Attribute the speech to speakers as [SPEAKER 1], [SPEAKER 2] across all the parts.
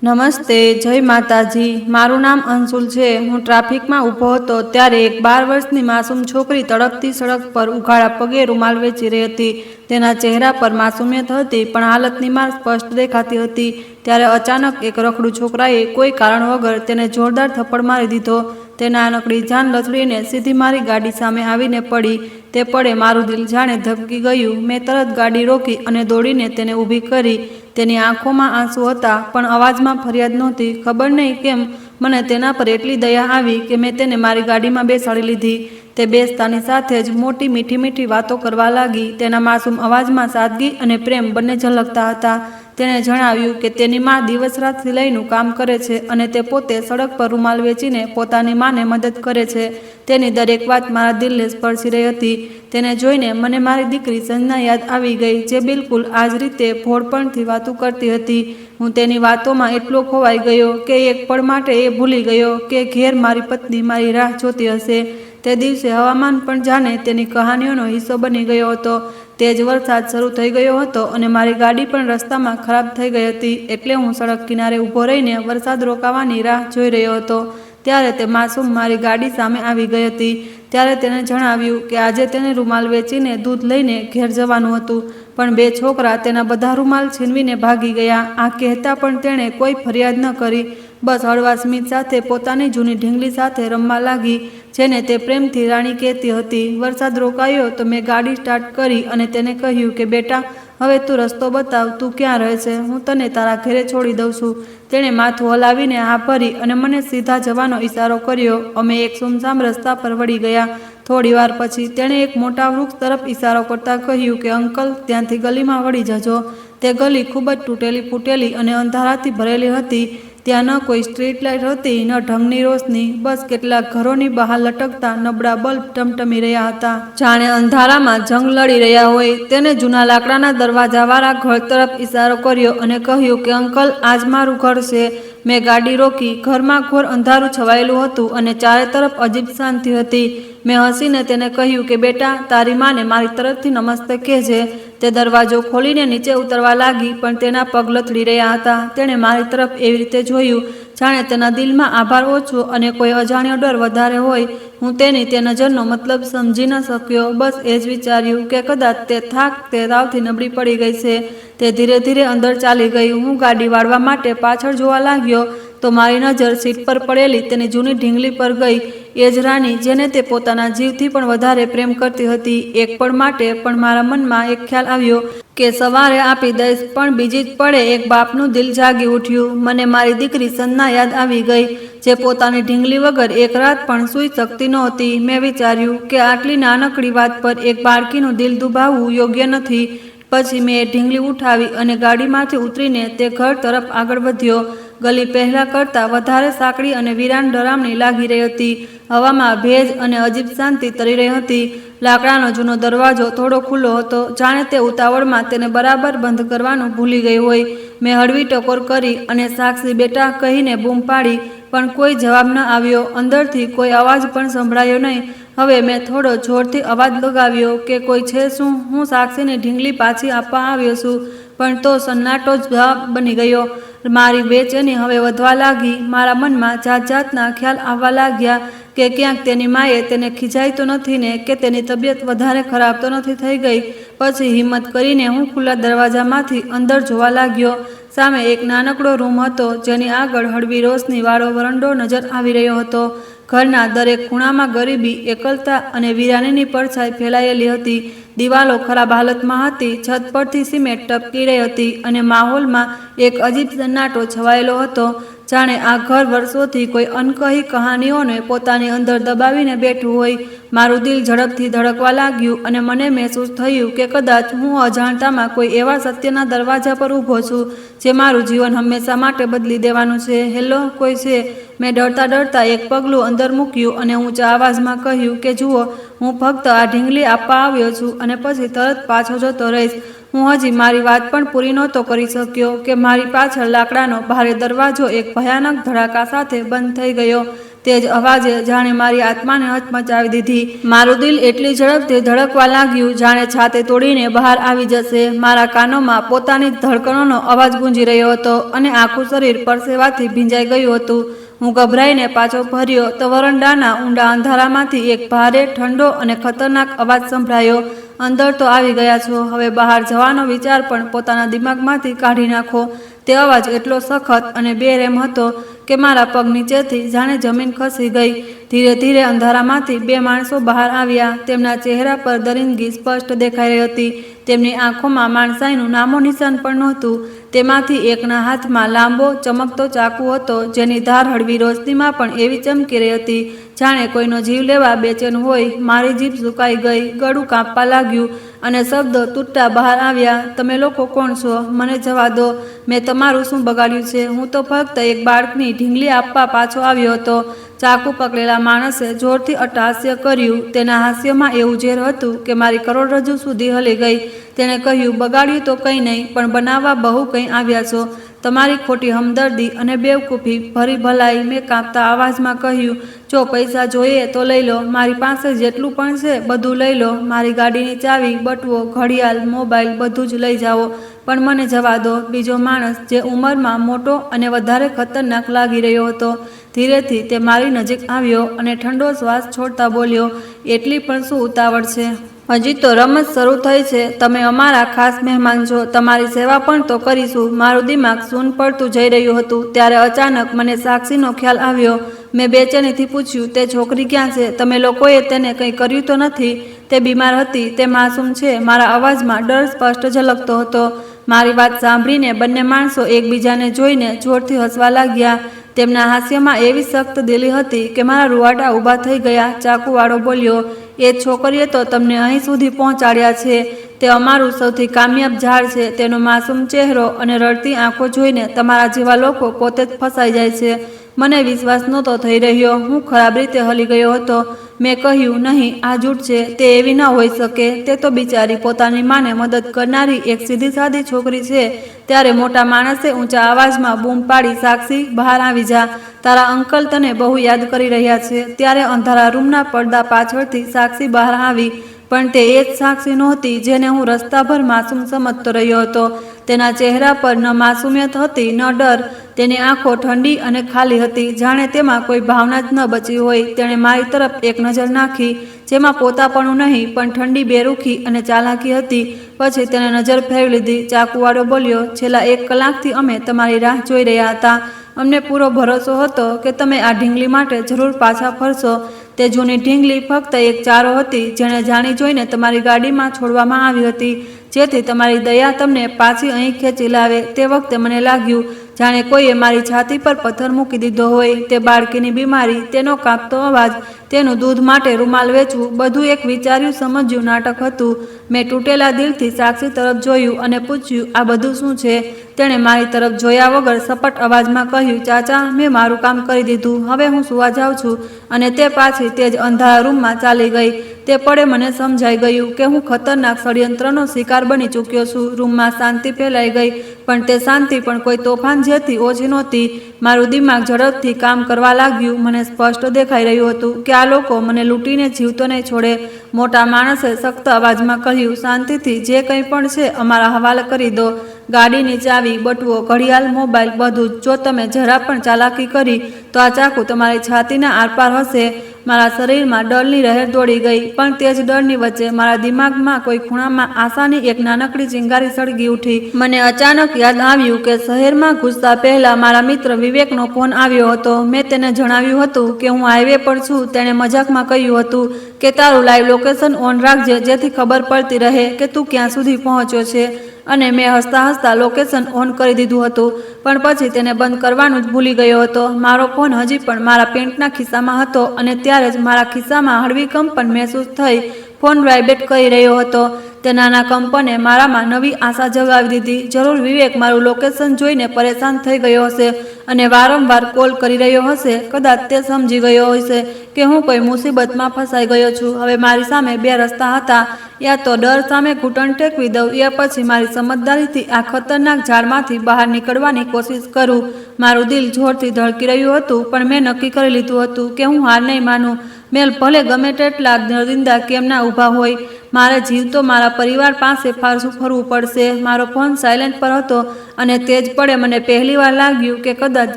[SPEAKER 1] નમસ્તે, જય માતાજી। મારું નામ અંશુલ છે। હું ટ્રાફિકમાં ઊભો હતો ત્યારે એક 12 વર્ષની માસૂમ છોકરી તડપતી સડક પર ઉઘાડા પગે રૂમાલ વેચી રહી હતી। તેના ચહેરા પર માસૂમિયત હતી, પણ હાલતની માર સ્પષ્ટ દેખાતી હતી। ત્યારે અચાનક એક રખડું છોકરાએ કોઈ કારણ વગર તેને જોરદાર થપ્પડ મારી દીધો। તે નાનકડી જાન લથડીને સીધી મારી ગાડી સામે આવીને પડી। તે પડે મારું દિલ જાણે ધબકી ગયું। મેં તરત ગાડી રોકી અને દોડીને તેને ઊભી કરી। તેની આંખોમાં આંસુ હતા, પણ અવાજમાં ફરિયાદ નહોતી। ખબર નહીં કેમ મને તેના પર એટલી દયા આવી કે મેં તેને મારી ગાડીમાં બેસાડી લીધી। તે બેસતાની સાથે જ મોટી મીઠી મીઠી વાતો કરવા લાગી। તેના માસૂમ અવાજમાં સાદગી અને પ્રેમ બંને ઝલકતા હતા। તેણે જણાવ્યું કે તેની મા દિવસ રાત સિલાઈનું કામ કરે છે અને તે પોતે સડક પર રૂમાલ વેચીને પોતાની માને મદદ કરે છે। તેની દરેક વાત મારા દિલને સ્પર્શી રહી હતી। તેને જોઈને મને મારી દીકરી સંજના યાદ આવી ગઈ, જે બિલકુલ આ જ રીતે ભોળપણથી વાતો કરતી હતી। હું તેની વાતોમાં એટલો ખોવાઈ ગયો કે એક પળ માટે એ ભૂલી ગયો કે ઘેર મારી પત્ની મારી રાહ જોતી હશે। તે દિવસે હવામાન પણ જાણે તેની કહાનીઓનો હિસ્સો બની ગયો હતો। તેજ વરસાદ શરૂ થઈ ગયો હતો અને મારી ગાડી પણ રસ્તામાં ખરાબ થઈ ગઈ હતી, એટલે હું સડક કિનારે ઊભો રહીને વરસાદ રોકાવાની રાહ જોઈ રહ્યો હતો। ત્યારે તે માસૂમ મારી ગાડી સામે આવી ગઈ હતી। ત્યારે તેણે જણાવ્યું કે આજે તેને રૂમાલ વેચીને દૂધ લઈને ઘેર જવાનું હતું, પણ બે છોકરા તેના બધા રૂમાલ છીનવીને ભાગી ગયા। આ કહેતા પણ તેણે કોઈ ફરિયાદ ન કરી, બસ હળવા સ્મિત સાથે પોતાની જૂની ઢીંગલી સાથે રમવા લાગી, જેને તે પ્રેમથી રાણી કહેતી હતી। વરસાદ રોકાયો તો મેં ગાડી સ્ટાર્ટ કરી અને તેને કહ્યું કે બેટા, હવે તું રસ્તો બતાવ, તું ક્યાં રહે છે, હું તને તારા ઘરે છોડી દઉં છું। તેણે માથું હલાવીને હા ભરી અને મને સીધા જવાનો ઈશારો કર્યો। અમે એક સુમસામ રસ્તા પર વળી ગયા। થોડી વાર પછી તેણે એક મોટા વૃક્ષ તરફ ઈશારો કરતાં કહ્યું કે અંકલ, ત્યાંથી ગલીમાં વળી જજો। તે ગલી ખૂબ જ તૂટેલી ફૂટેલી અને અંધારાથી ભરેલી હતી। ત્યાં ન કોઈ સ્ટ્રીટ લાઇટ હતી, ન ઢંગની રોશની, બસ કેટલાક ઘરોની બહાર લટકતા નબળા બલ્બ ટમટમી રહ્યા હતા, જાણે અંધારામાં જંગ લડી રહ્યા હોય। તેને જૂના લાકડાના દરવાજાવાળા ઘર તરફ ઈશારો કર્યો અને કહ્યું કે અંકલ, આ જ મારું ઘર છે। મેં ગાડી રોકી। ઘરમાં ઘોર અંધારું છવાયેલું હતું અને ચારે તરફ અજીબ શાંતિ હતી। મેં હસીને તેને કહ્યું કે બેટા, તારી માને મારી તરફથી નમસ્તે કહેજે। તે દરવાજો ખોલીને નીચે ઉતરવા લાગી, પણ તેના પગ લથડી રહ્યા હતા। તેણે મારી તરફ એવી રીતે જોયું જાણે તેના દિલમાં આભાર ઓછો અને કોઈ અજાણ્યો ડર વધારે હોય। હું તેની તે નજરનો મતલબ સમજી ન શક્યો, બસ એ જ વિચાર્યું કે કદાચ તે તાવથી નબળી પડી ગઈ છે। તે ધીરે ધીરે અંદર ચાલી ગઈ। હું ગાડી વાળવા માટે પાછળ જોવા લાગ્યો તો મારી નજર સીટ પર પડેલી તેની જૂની ઢીંગલી પર ગઈ। એ જ રાણી જેને તે પોતાના જીવથી પણ વધારે પ્રેમ કરતી હતી। એક પળ માટે પણ મારા મનમાં એક ખ્યાલ આવ્યો કે સવારે આપી દઈશ, પણ બીજી જ પળે એક બાપનું દિલ જાગી ઉઠ્યું। મને મારી દીકરી સંજના યાદ આવી ગઈ, જે પોતાની ઢીંગલી વગર એક રાત પણ સૂઈ શકતી નહોતી। મેં વિચાર્યું કે આટલી નાનકડી વાત પર એક બાળકીનું દિલ દુભાવવું યોગ્ય નથી। પછી મેં એ ઢીંગલી ઉઠાવી અને ગાડીમાંથી ઉતરીને તે ઘર તરફ આગળ વધ્યો। ગલી પહેલાં કરતાં વધારે સાંકડી અને વીરાન ડરામણી લાગી રહી હતી। હવામાં ભેજ અને અજીબ શાંતિ તરી રહી હતી। લાકડાનો જૂનો દરવાજો થોડો ખુલ્લો હતો, જાણે તે ઉતાવળમાં તેને બરાબર બંધ કરવાનું ભૂલી ગઈ હોય। મેં હળવી ટકોર કરી અને સાક્ષી બેટા કહીને બૂમ પાડી, પણ કોઈ જવાબ ન આવ્યો। અંદરથી કોઈ અવાજ પણ સંભળાયો નહીં। હવે મેં થોડો જોરથી અવાજ લગાવ્યો કે કોઈ છે શું? હું સાક્ષીની ઢીંગલી પાછી આપવા આવ્યો છું, પણ તો સન્નાટો જ જવાબ બની ગયો। મારી બેચેની હવે વધવા લાગી। મારા મનમાં જાત જાતના ખ્યાલ આવવા લાગ્યા કે ક્યાંક તેની માએ તેને ખીજાઈ તો નથી ને, કે તેની તબિયત વધારે ખરાબ તો નથી થઈ ગઈ। પછી હિંમત કરીને હું ખુલ્લા દરવાજામાંથી અંદર જોવા લાગ્યો। સામે એક નાનકડો રૂમ હતો, જેની આગળ હળવી રોશનીવાળો વરંડો નજર આવી રહ્યો હતો। ઘરના દરેક ખૂણામાં ગરીબી, એકલતા અને વીરાનીની પડછાઈ ફેલાયેલી હતી। દિવાલો ખરાબ હાલતમાં હતી, છત પરથી સિમેન્ટ ટપકી રહી હતી અને માહોલમાં એક અજીબ સન્નાટો છવાયેલો હતો, જાણે આ ઘર વર્ષોથી કોઈ અનકહી કહાનીઓને પોતાની અંદર દબાવીને બેઠું હોય। મારું દિલ ઝડપથી ધડકવા લાગ્યું અને મને મહેસૂસ થયું કે કદાચ હું અજાણતામાં કોઈ એવા સત્યના દરવાજા પર ઊભો છું, જે મારું જીવન હંમેશા માટે બદલી દેવાનું છે। હેલો, કોઈ છે? મેં ડરતા ડરતા એક પગલું અંદર મૂક્યું અને ઊંચા અવાજમાં કહ્યું કે જુઓ, હું ફક્ત આ ઢીંગલી આપવા આવ્યો છું અને પછી તરત પાછો જતો રહીશ। હું હજી મારી વાત પણ પૂરી નહોતો કરી શક્યો કે મારી પાછળ લાકડાનો ભારે દરવાજો એક ભયાનક ધડાકા સાથે બંધ થઈ ગયો। તે જ અવાજે જાણે મારી આત્માને હચમચાવી દીધી. મારું દિલ એટલી ઝડપથી ધડકવા લાગ્યું જાણે છાતી તોડીને બહાર આવી જશે. મારા કાનોમાં પોતાની જ ધડકણોનો અવાજ ગુંજી રહ્યો હતો અને આખું શરીર પરસેવાથી ભીંજાઈ ગયું હતું. હું ગભરાઈને પાછો ફર્યો તો વરંડાના ઊંડા અંધારામાંથી એક ભારે, ઠંડો અને ખતરનાક અવાજ સંભળાયો. અંદર તો આવી ગયા છો, હવે બહાર જવાનો વિચાર પણ પોતાના દિમાગમાંથી કાઢી નાખો. તે અવાજ એટલો સખત અને બેરહેમ હતો કે મારા પગ નીચેથી જાણે જમીન ખસી ગઈ. ધીરે ધીરે અંધારામાંથી બે માણસો બહાર આવ્યા. તેમના ચહેરા પર દરિંદગી સ્પષ્ટ દેખાઈ રહી હતી. તેમની આંખોમાં માણસાઈનું નામો નિશાન પણ નહોતું. તેમાંથી એકના હાથમાં લાંબો ચમકતો ચાકુ હતો જેની ધાર હળવી રોશનીમાં પણ એવી ચમકી રહી હતી જાણે કોઈનો જીવ લેવા બેચેન હોય. મારી જીભ સુકાઈ ગઈ, ગળું કાપવા લાગ્યું અને શબ્દો તૂટતા બહાર આવ્યા. તમે લોકો કોણ છો? મને જવા દો. મેં તમારું શું બગાડ્યું છે? હું તો ફક્ત એક બાળકની ઢીંગલી આપવા પાછો આવ્યો હતો. ચાકુ પકડેલા માણસે જોરથી અટ્ટહાસ્ય કર્યું. તેના હાસ્યમાં એવું ઝેર હતું કે મારી કરોડરજ્જુ સુધી હલી ગઈ. તેણે કહ્યું, બગાડ્યું તો કંઈ નહીં, પણ બનાવવા બહુ કંઈ આવ્યા છો. તમારી ખોટી હમદર્દી અને બેવકૂફી ભરી ભલાઈ. મેં કાંપતા અવાજમાં કહ્યું, જો પૈસા જોઈએ તો લઈ લો, મારી પાસે જેટલું પણ છે બધું લઈ લો. મારી ગાડીની ચાવી, બટુઓ, ઘડિયાળ, મોબાઈલ બધું જ લઈ જાઓ, પણ મને જવા દો. બીજો માણસ, જે ઉંમરમાં મોટો અને વધારે ખતરનાક લાગી રહ્યો હતો, ધીરેથી તે મારી નજીક આવ્યો અને ઠંડો શ્વાસ છોડતા બોલ્યો, એટલી પણ શું ઉતાવળ છે? હજી તો રમત શરૂ થઈ છે. તમે અમારા ખાસ મહેમાન છો, તમારી સેવા પણ તો કરીશું. મારું દિમાગ શૂન પડતું જઈ રહ્યું હતું ત્યારે અચાનક મને સાક્ષીનો ખ્યાલ આવ્યો. મેં બેચેનીથી પૂછ્યું, તે છોકરી ક્યાં છે? તમે લોકોએ તેને કંઈ કર્યું તો નથી? તે બીમાર હતી, તે માસૂમ છે. મારા અવાજમાં ડર સ્પષ્ટ ઝલકતો હતો. મારી વાત સાંભળીને બંને માણસો એકબીજાને જોઈને જોરથી હસવા લાગ્યા. તેમના હાસ્યમાં એવી સખ્ત દિલી હતી કે મારા રૂવાટા ઊભા થઈ ગયા. ચાકુવાળો બોલ્યો, એ છોકરીએ તો તમને અહીં સુધી પહોંચાડ્યા છે. તે અમારું સૌથી કામયાબ ઝાડ છે. તેનો માસૂમ ચહેરો અને રડતી આંખો જોઈને તમારા જેવા લોકો પોતે જ ફસાઈ જાય છે. મને વિશ્વાસ નહોતો થઈ રહ્યો. હું ખરાબ રીતે હલી ગયો હતો. મેં કહ્યું, નહીં, આ જૂઠ છે. તે એવી ન હોઈ શકે. તે તો બિચારી પોતાની માને મદદ કરનારી એક સીધી સાદી છોકરી છે. ત્યારે મોટા માણસે ઊંચા અવાજમાં બૂમ પાડી, સાક્ષી, બહાર આવી જા. તારા અંકલ તને બહુ યાદ કરી રહ્યા છે. ત્યારે અંધારા રૂમના પડદા પાછળથી સાક્ષી બહાર આવી. પણ તે એ જ સાક્ષી નહોતી જેને હું રસ્તાભર માસૂમ સમજતો રહ્યો હતો. તેના ચહેરા પર ન માસૂમિયત હતી, ન ડર. તેની આંખો ઠંડી અને ખાલી હતી, જાણે તેમાં કોઈ ભાવના જ ન બચી હોય. તેણે મારી તરફ એક નજર નાખી જેમાં પોતાપણું નહીં પણ ઠંડી બેરુખી અને ચાલાકી હતી. પછી તેણે નજર ફેરવી લીધી. ચાકુવાળો બોલ્યો, છેલ્લા 1 કલાકથી અમે તમારી રાહ જોઈ રહ્યા હતા. અમને પૂરો ભરોસો હતો કે તમે આ ઢીંગલી માટે જરૂર પાછા ફરશો. તે જૂની ઢીંગલી ફક્ત એક ચારો હતી જેણે જાણી જોઈને તમારી ગાડીમાં છોડવામાં આવી હતી જેથી તમારી દયા તમને પાછી અહીં ખેંચી લાવે. તે વખતે મને લાગ્યું જાણે કોઈએ મારી છાતી પર પથ્થર મૂકી દીધો હોય. તે બાળકીની બીમારી, તેનો કાપતો અવાજ, તેનું દૂધ માટે રૂમાલ વેચવું, બધું એક વિચાર્યું સમજ્યું નાટક હતું. મેં તૂટેલા દિલથી સાક્ષી તરફ જોયું અને પૂછ્યું, આ બધું શું છે? તેણે મારી તરફ જોયા વગર સપટ અવાજમાં કહ્યું, ચાચા, મેં મારું કામ કરી દીધું. હવે હું સુવા જાઉં છું. અને તે પાછી તે જ અંધારા રૂમમાં ચાલી ગઈ. તે પળે મને સમજાઈ ગયું કે હું ખતરનાક ષડયંત્રનો શિકાર બની ચૂક્યો છું. રૂમમાં શાંતિ ફેલાઈ ગઈ, પણ તે શાંતિ પણ કોઈ તોફાન જેથી ઓછી નહોતી. મારું દિમાગ ઝડપથી કામ કરવા લાગ્યું. મને સ્પષ્ટ દેખાઈ રહ્યું હતું કે આ લોકો મને લૂંટીને જીવતો નહીં છોડે. મોટા માણસે સખ્ત અવાજમાં કહ્યું, શાંતિથી, જે કંઈ પણ છે અમારા હવાલે કરી દો. ગાડીની ચાવી, બટુઓ, ઘડિયાળ, મોબાઈલ, બધું જ. જો તમે જરા પણ ચાલાકી કરી તો આ ચાકુ તમારી છાતીના આરપાર હશે. મારા શરીરમાં ડરની લહેર દોડી ગઈ, પણ તે જ ડરની વચ્ચે મારા દિમાગમાં કોઈ ખૂણામાં આશાની એક નાનકડી ચિંગારી સળગી ઉઠી. મને અચાનક યાદ આવ્યું કે શહેરમાં ઘૂસતા પહેલા મારા મિત્ર વિવેકનો ફોન આવ્યો હતો. મેં તેને જણાવ્યું હતું કે હું હાઈવે પર છું. તેણે મજાકમાં કહ્યું હતું કે તારું લાઈવ લોકેશન ઓન રાખજે જેથી ખબર પડતી રહે કે તું ક્યાં સુધી પહોંચ્યો છે. અને મેં હસતા હસતા લોકેશન ઓન કરી દીધું હતું, પણ પછી તેને બંધ કરવાનું જ ભૂલી ગયો હતો. મારો ફોન હજી પણ મારા પેન્ટના ખિસ્સામાં હતો અને ત્યારે જ મારા ખિસ્સામાં હળવી કંપન મહેસૂસ થઈ. ફોન વાઇબ્રેટ કરી રહ્યો હતો. તે નાના કંપને મારામાં નવી આશા જગાવી દીધી. જરૂર વિવેક મારું લોકેશન જોઈને પરેશાન થઈ ગયો હશે અને વારંવાર કોલ કરી રહ્યો હશે. કદાચ તે સમજી ગયો હશે કે હું કોઈ મુસીબતમાં ફસાઈ ગયો છું. હવે મારી સામે બે રસ્તા હતા, યા તો ડર સામે ઘૂંટણ ટેકવી દઉં, યા પછી મારી સમજદારીથી આ ખતરનાક ઝાડમાંથી બહાર નીકળવાની કોશિશ કરું. મારું દિલ જોરથી ધડકી રહ્યું હતું, પણ મેં નક્કી કરી લીધું હતું કે હું હાર નહીં માનું. મેલ ભલે ગમે તેટલા નરિંદા કેમ ના ઊભા હોય, મારે જીવતો મારા પરિવાર પાસે પાછું ફરવું પડશે. મારો ફોન સાયલેન્ટ પર હતો અને તે જ પડે મને પહેલીવાર લાગ્યું કે કદાચ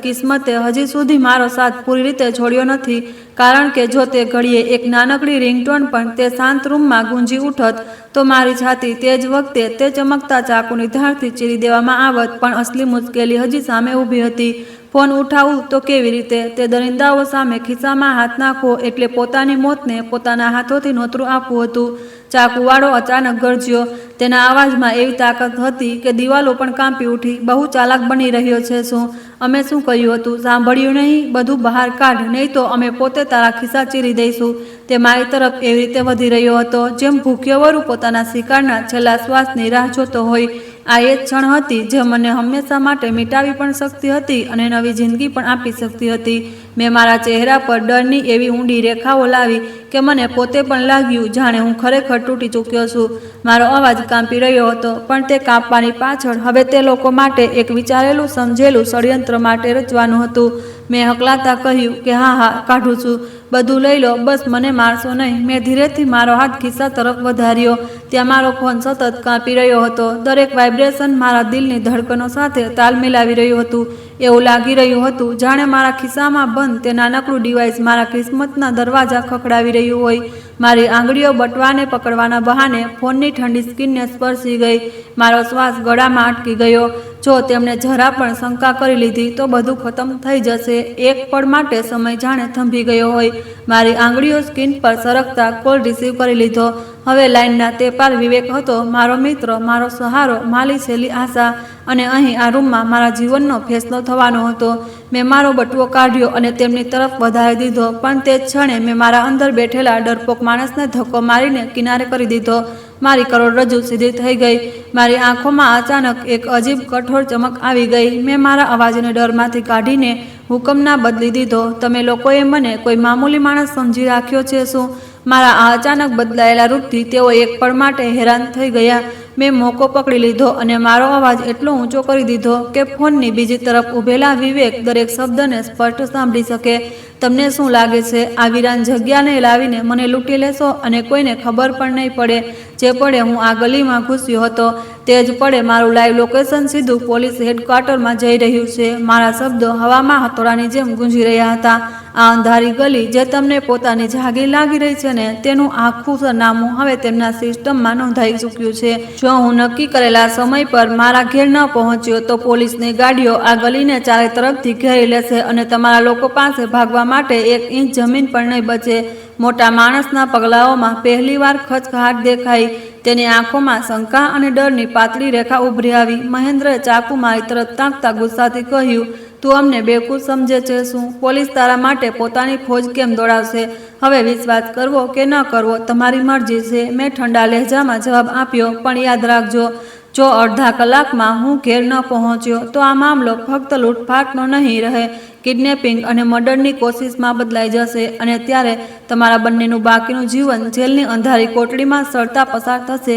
[SPEAKER 1] કિસ્મતે હજી સુધી મારો સાથ પૂરી રીતે છોડ્યો નથી. કારણ કે જો તે ઘડીએ એક નાનકડી રિંગટોન પણ તે શાંત રૂમમાં ગુંજી ઉઠત તો મારી છાતી તે જ વખતે તે ચમકતા ચાકુની ધારથી ચીરી દેવામાં આવત. પણ અસલી મુશ્કેલી હજી સામે ઊભી હતી. ફોન ઉઠાવું તો કેવી રીતે? તે દરિંદાઓ સામે ખિસ્સામાં હાથ નાખવો એટલે પોતાની મોતને પોતાના હાથોથી નોતરું આપવું હતું. ચાકુવાળો અચાનક ગરજ્યો. તેના અવાજમાં એવી તાકાત હતી કે દિવાલો પણ કાંપી ઉઠી. બહુ ચાલાક બની રહ્યો છે શું? અમે શું કહ્યું હતું? સાંભળ્યું નહીં? બધું બહાર કાઢ, નહીં તો અમે પોતે તારા ખિસ્સા ચીરી દઈશું. તે મારી તરફ એવી રીતે વધી રહ્યો હતો જેમ ભૂખ્યો વરુ પોતાના શિકારના છેલ્લા શ્વાસની રાહ જોતો હોય. આ એ જ ક્ષણ હતી જે મને હંમેશા માટે મિટાવી પણ શકતી હતી અને નવી જિંદગી પણ આપી શકતી હતી. મેં મારા ચહેરા પર ડરની એવી ઊંડી રેખાઓ લાવી કે મને પોતે પણ લાગ્યું જાણે હું ખરેખર તૂટી ચૂક્યો છું. મારો અવાજ કાંપી રહ્યો હતો, પણ તે કાપવાની પાછળ હવે તે લોકો માટે એક વિચારેલું સમજેલું ષડયંત્ર માટે રચવાનું હતું. મેં હકલાતા કહ્યું કે હા હા કાઢું છું, બધું લઈ લો, બસ મને મારશો નહીં. મેં ધીરેથી મારો હાથ ખિસ્સા તરફ વધાર્યો. ત્યાં મારો ફોન સતત કાંપી રહ્યો હતો. દરેક વાઇબ્રેશન મારા દિલની ધડકનો સાથે તાલ મિલાવી રહ્યું હતું. એવું લાગી રહ્યું હતું જાણે મારા ખિસ્સામાં બંધ તે નાનકડું ડિવાઇસ મારા કિસ્મતના દરવાજા ખખડાવી રહ્યું હોય. મારી આંગળીઓ બટવાને પકડવાના બહાને ફોનની ઠંડી સ્કિનને સ્પર્શી ગઈ. મારો શ્વાસ ગળામાં અટકી ગયો. જો તેમણે જરા પણ શંકા કરી લીધી તો બધું ખતમ થઈ જશે. એક પળ માટે સમય જાણે થંભી ગયો હોય. મારી આંગળીઓ સ્કિન પર સરકતા કોલ રિસીવ કરી લીધો. હવે લાઈનના તે પાર વિવેક હતો, મારો મિત્ર, મારો સહારો, મારી છેલ્લી આશા. અને અહીં આ રૂમમાં મારા જીવનનો ફેસલો થવાનો હતો. મેં મારો બટવો કાઢ્યો અને તેમની તરફ વધારી દીધો, પણ તે જ ક્ષણે મેં મારા અંદર બેઠેલા ડરપોક માણસને ધક્કો મારીને કિનારે કરી દીધો. મારી કરોડરજ્જુ સીધી થઈ ગઈ. મારી આંખોમાં અચાનક એક અજીબ કઠોર ચમક આવી ગઈ. મેં મારા અવાજને ડરમાંથી કાઢીને હુકમના બદલી દીધો. તમે લોકોએ મને કોઈ મામૂલી માણસ સમજી રાખ્યો છે શું? મારા આ અચાનક બદલાયેલા રૂપથી તેઓ એક પળ માટે હેરાન થઈ ગયા. મેં મોકો પકડી લીધો અને મારો અવાજ એટલો ઊંચો કરી દીધો કે ફોનની બીજી તરફ ઊભેલા વિવેક દરેક શબ્દને સ્પષ્ટ સાંભળી શકે. તમને શું લાગે છે આ વિરાન જગ્યાને લાવીને મને લૂંટી લેશો અને કોઈને ખબર પણ નહીં પડે? જે પડે હું આ ગલીમાં ઘૂસ્યો હતો તે જ પડે મારું લાઈવ લોકેશન સીધું પોલીસ હેડક્વાર્ટરમાં જઈ રહ્યું છે. મારા શબ્દો હવામાં હથોડાની જેમ ગુંજી રહ્યા હતા. આ અંધારી ગલી જે તમને પોતાની જાગીર લાગી રહી છે ને, તેનું આખું સરનામું હવે તેમના સિસ્ટમમાં નોંધાઈ ચૂક્યું છે. જો હું નક્કી કરેલા સમય પર મારા ઘેર ન પહોંચ્યો તો પોલીસની ગાડીઓ આ ગલીને ચારે તરફથી ઘેરી લેશે અને તમારા લોકો પાસે ભાગવા માટે 1 ઇંચ જમીન પણ નહીં બચે. મોટા માણસના પગલાઓમાં પહેલીવાર ખચકાટ દેખાઈ. તેની આંખોમાં શંકા અને ડરની પાતળી રેખા ઉભરી આવી. મહેન્દ્રએ ચાકુ મારી તરફ તાકતા ગુસ્સાથી કહ્યું, તું અમને બેવકૂફ સમજે છે શું? પોલીસ તારા માટે પોતાની ફોજ કેમ દોડાવશે? હવે વિશ્વાસ કરવો કે ન કરવો તમારી મરજી છે. મેં ઠંડા લહેજામાં જવાબ આપ્યો, પણ યાદ રાખજો, જો અડધા કલાકમાં હું ઘેર ન પહોંચ્યો તો આ મામલો ફક્ત લૂંટફાટનો નહીં રહે, કિડનેપિંગ અને મર્ડરની કોશિશમાં બદલાઈ જશે. અને ત્યારે તમારા બંનેનું બાકીનું જીવન જેલની અંધારી કોટડીમાં સળતા પસાર થશે.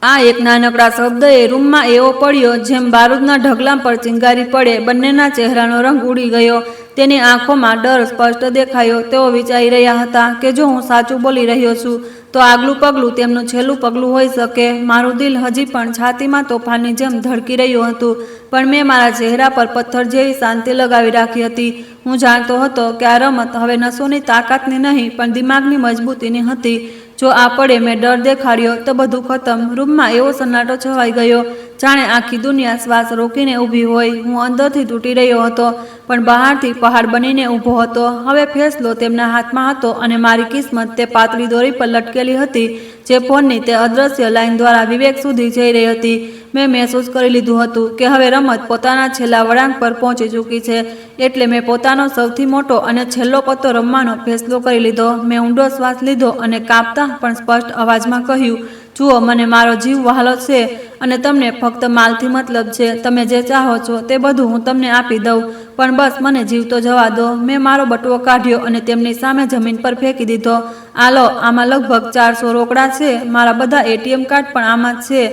[SPEAKER 1] આ એક નાનકડા શબ્દએ રૂમમાં એવો પડ્યો જેમ બારૂદના ઢગલા પર ચિંગારી પડે. બંનેના ચહેરાનો રંગ ઉડી ગયો. તેની આંખોમાં ડર સ્પષ્ટ દેખાયો. તેઓ વિચારી રહ્યા હતા કે જો હું સાચું બોલી રહ્યો છું તો આગલું પગલું તેમનું છેલ્લું પગલું હોઈ શકે. મારું દિલ હજી પણ છાતીમાં તોફાનની જેમ ધડકી રહ્યું હતું, પણ મેં મારા ચહેરા પર પથ્થર જેવી શાંતિ લગાવી રાખી હતી. હું જાણતો હતો કે આ રમત હવે નસોની તાકાતની નહીં પણ દિમાગની મજબૂતીની હતી. જો આ પડે મેં ડર દેખાડ્યો તો બધું ખતમ. રૂમમાં એવો સન્નાટો છવાઈ ગયો જાણે આખી દુનિયા શ્વાસ રોકીને ઊભી હોય. હું અંદરથી તૂટી રહ્યો હતો પણ બહારથી પહાડ બનીને ઊભો હતો. હવે ફેસલો તેમના હાથમાં હતો અને મારી કિસ્મત તે પાતળી દોરી પર લટકેલી હતી જે ફોનની તે અદ્રશ્ય લાઈન દ્વારા વિવેક સુધી જઈ રહી હતી. મેં મહેસૂસ કરી લીધું હતું કે હવે રમત પોતાના છેલ્લા વળાંક પર પહોંચી ચૂકી છે. એટલે મેં પોતાનો સૌથી મોટો અને છેલ્લો પત્તો રમવાનો ફેસલો કરી લીધો. મેં ઊંડો શ્વાસ લીધો અને કાપતા પણ સ્પષ્ટ અવાજમાં કહ્યું, જુઓ, મને મારો જીવ વહાલો છે અને તમને ફક્ત માલથી મતલબ છે. તમે જે ચાહો છો તે બધું હું તમને આપી દઉં, પણ બસ મને જીવતો જવા દો। મેં મારો બટવો કાઢ્યો અને તેમની સામે જમીન પર ફેંકી દીધો। આ લો, આમાં લગભગ 400 રોકડા છે। મારા બધા એટીએમ કાર્ડ પણ આમાં જ છે।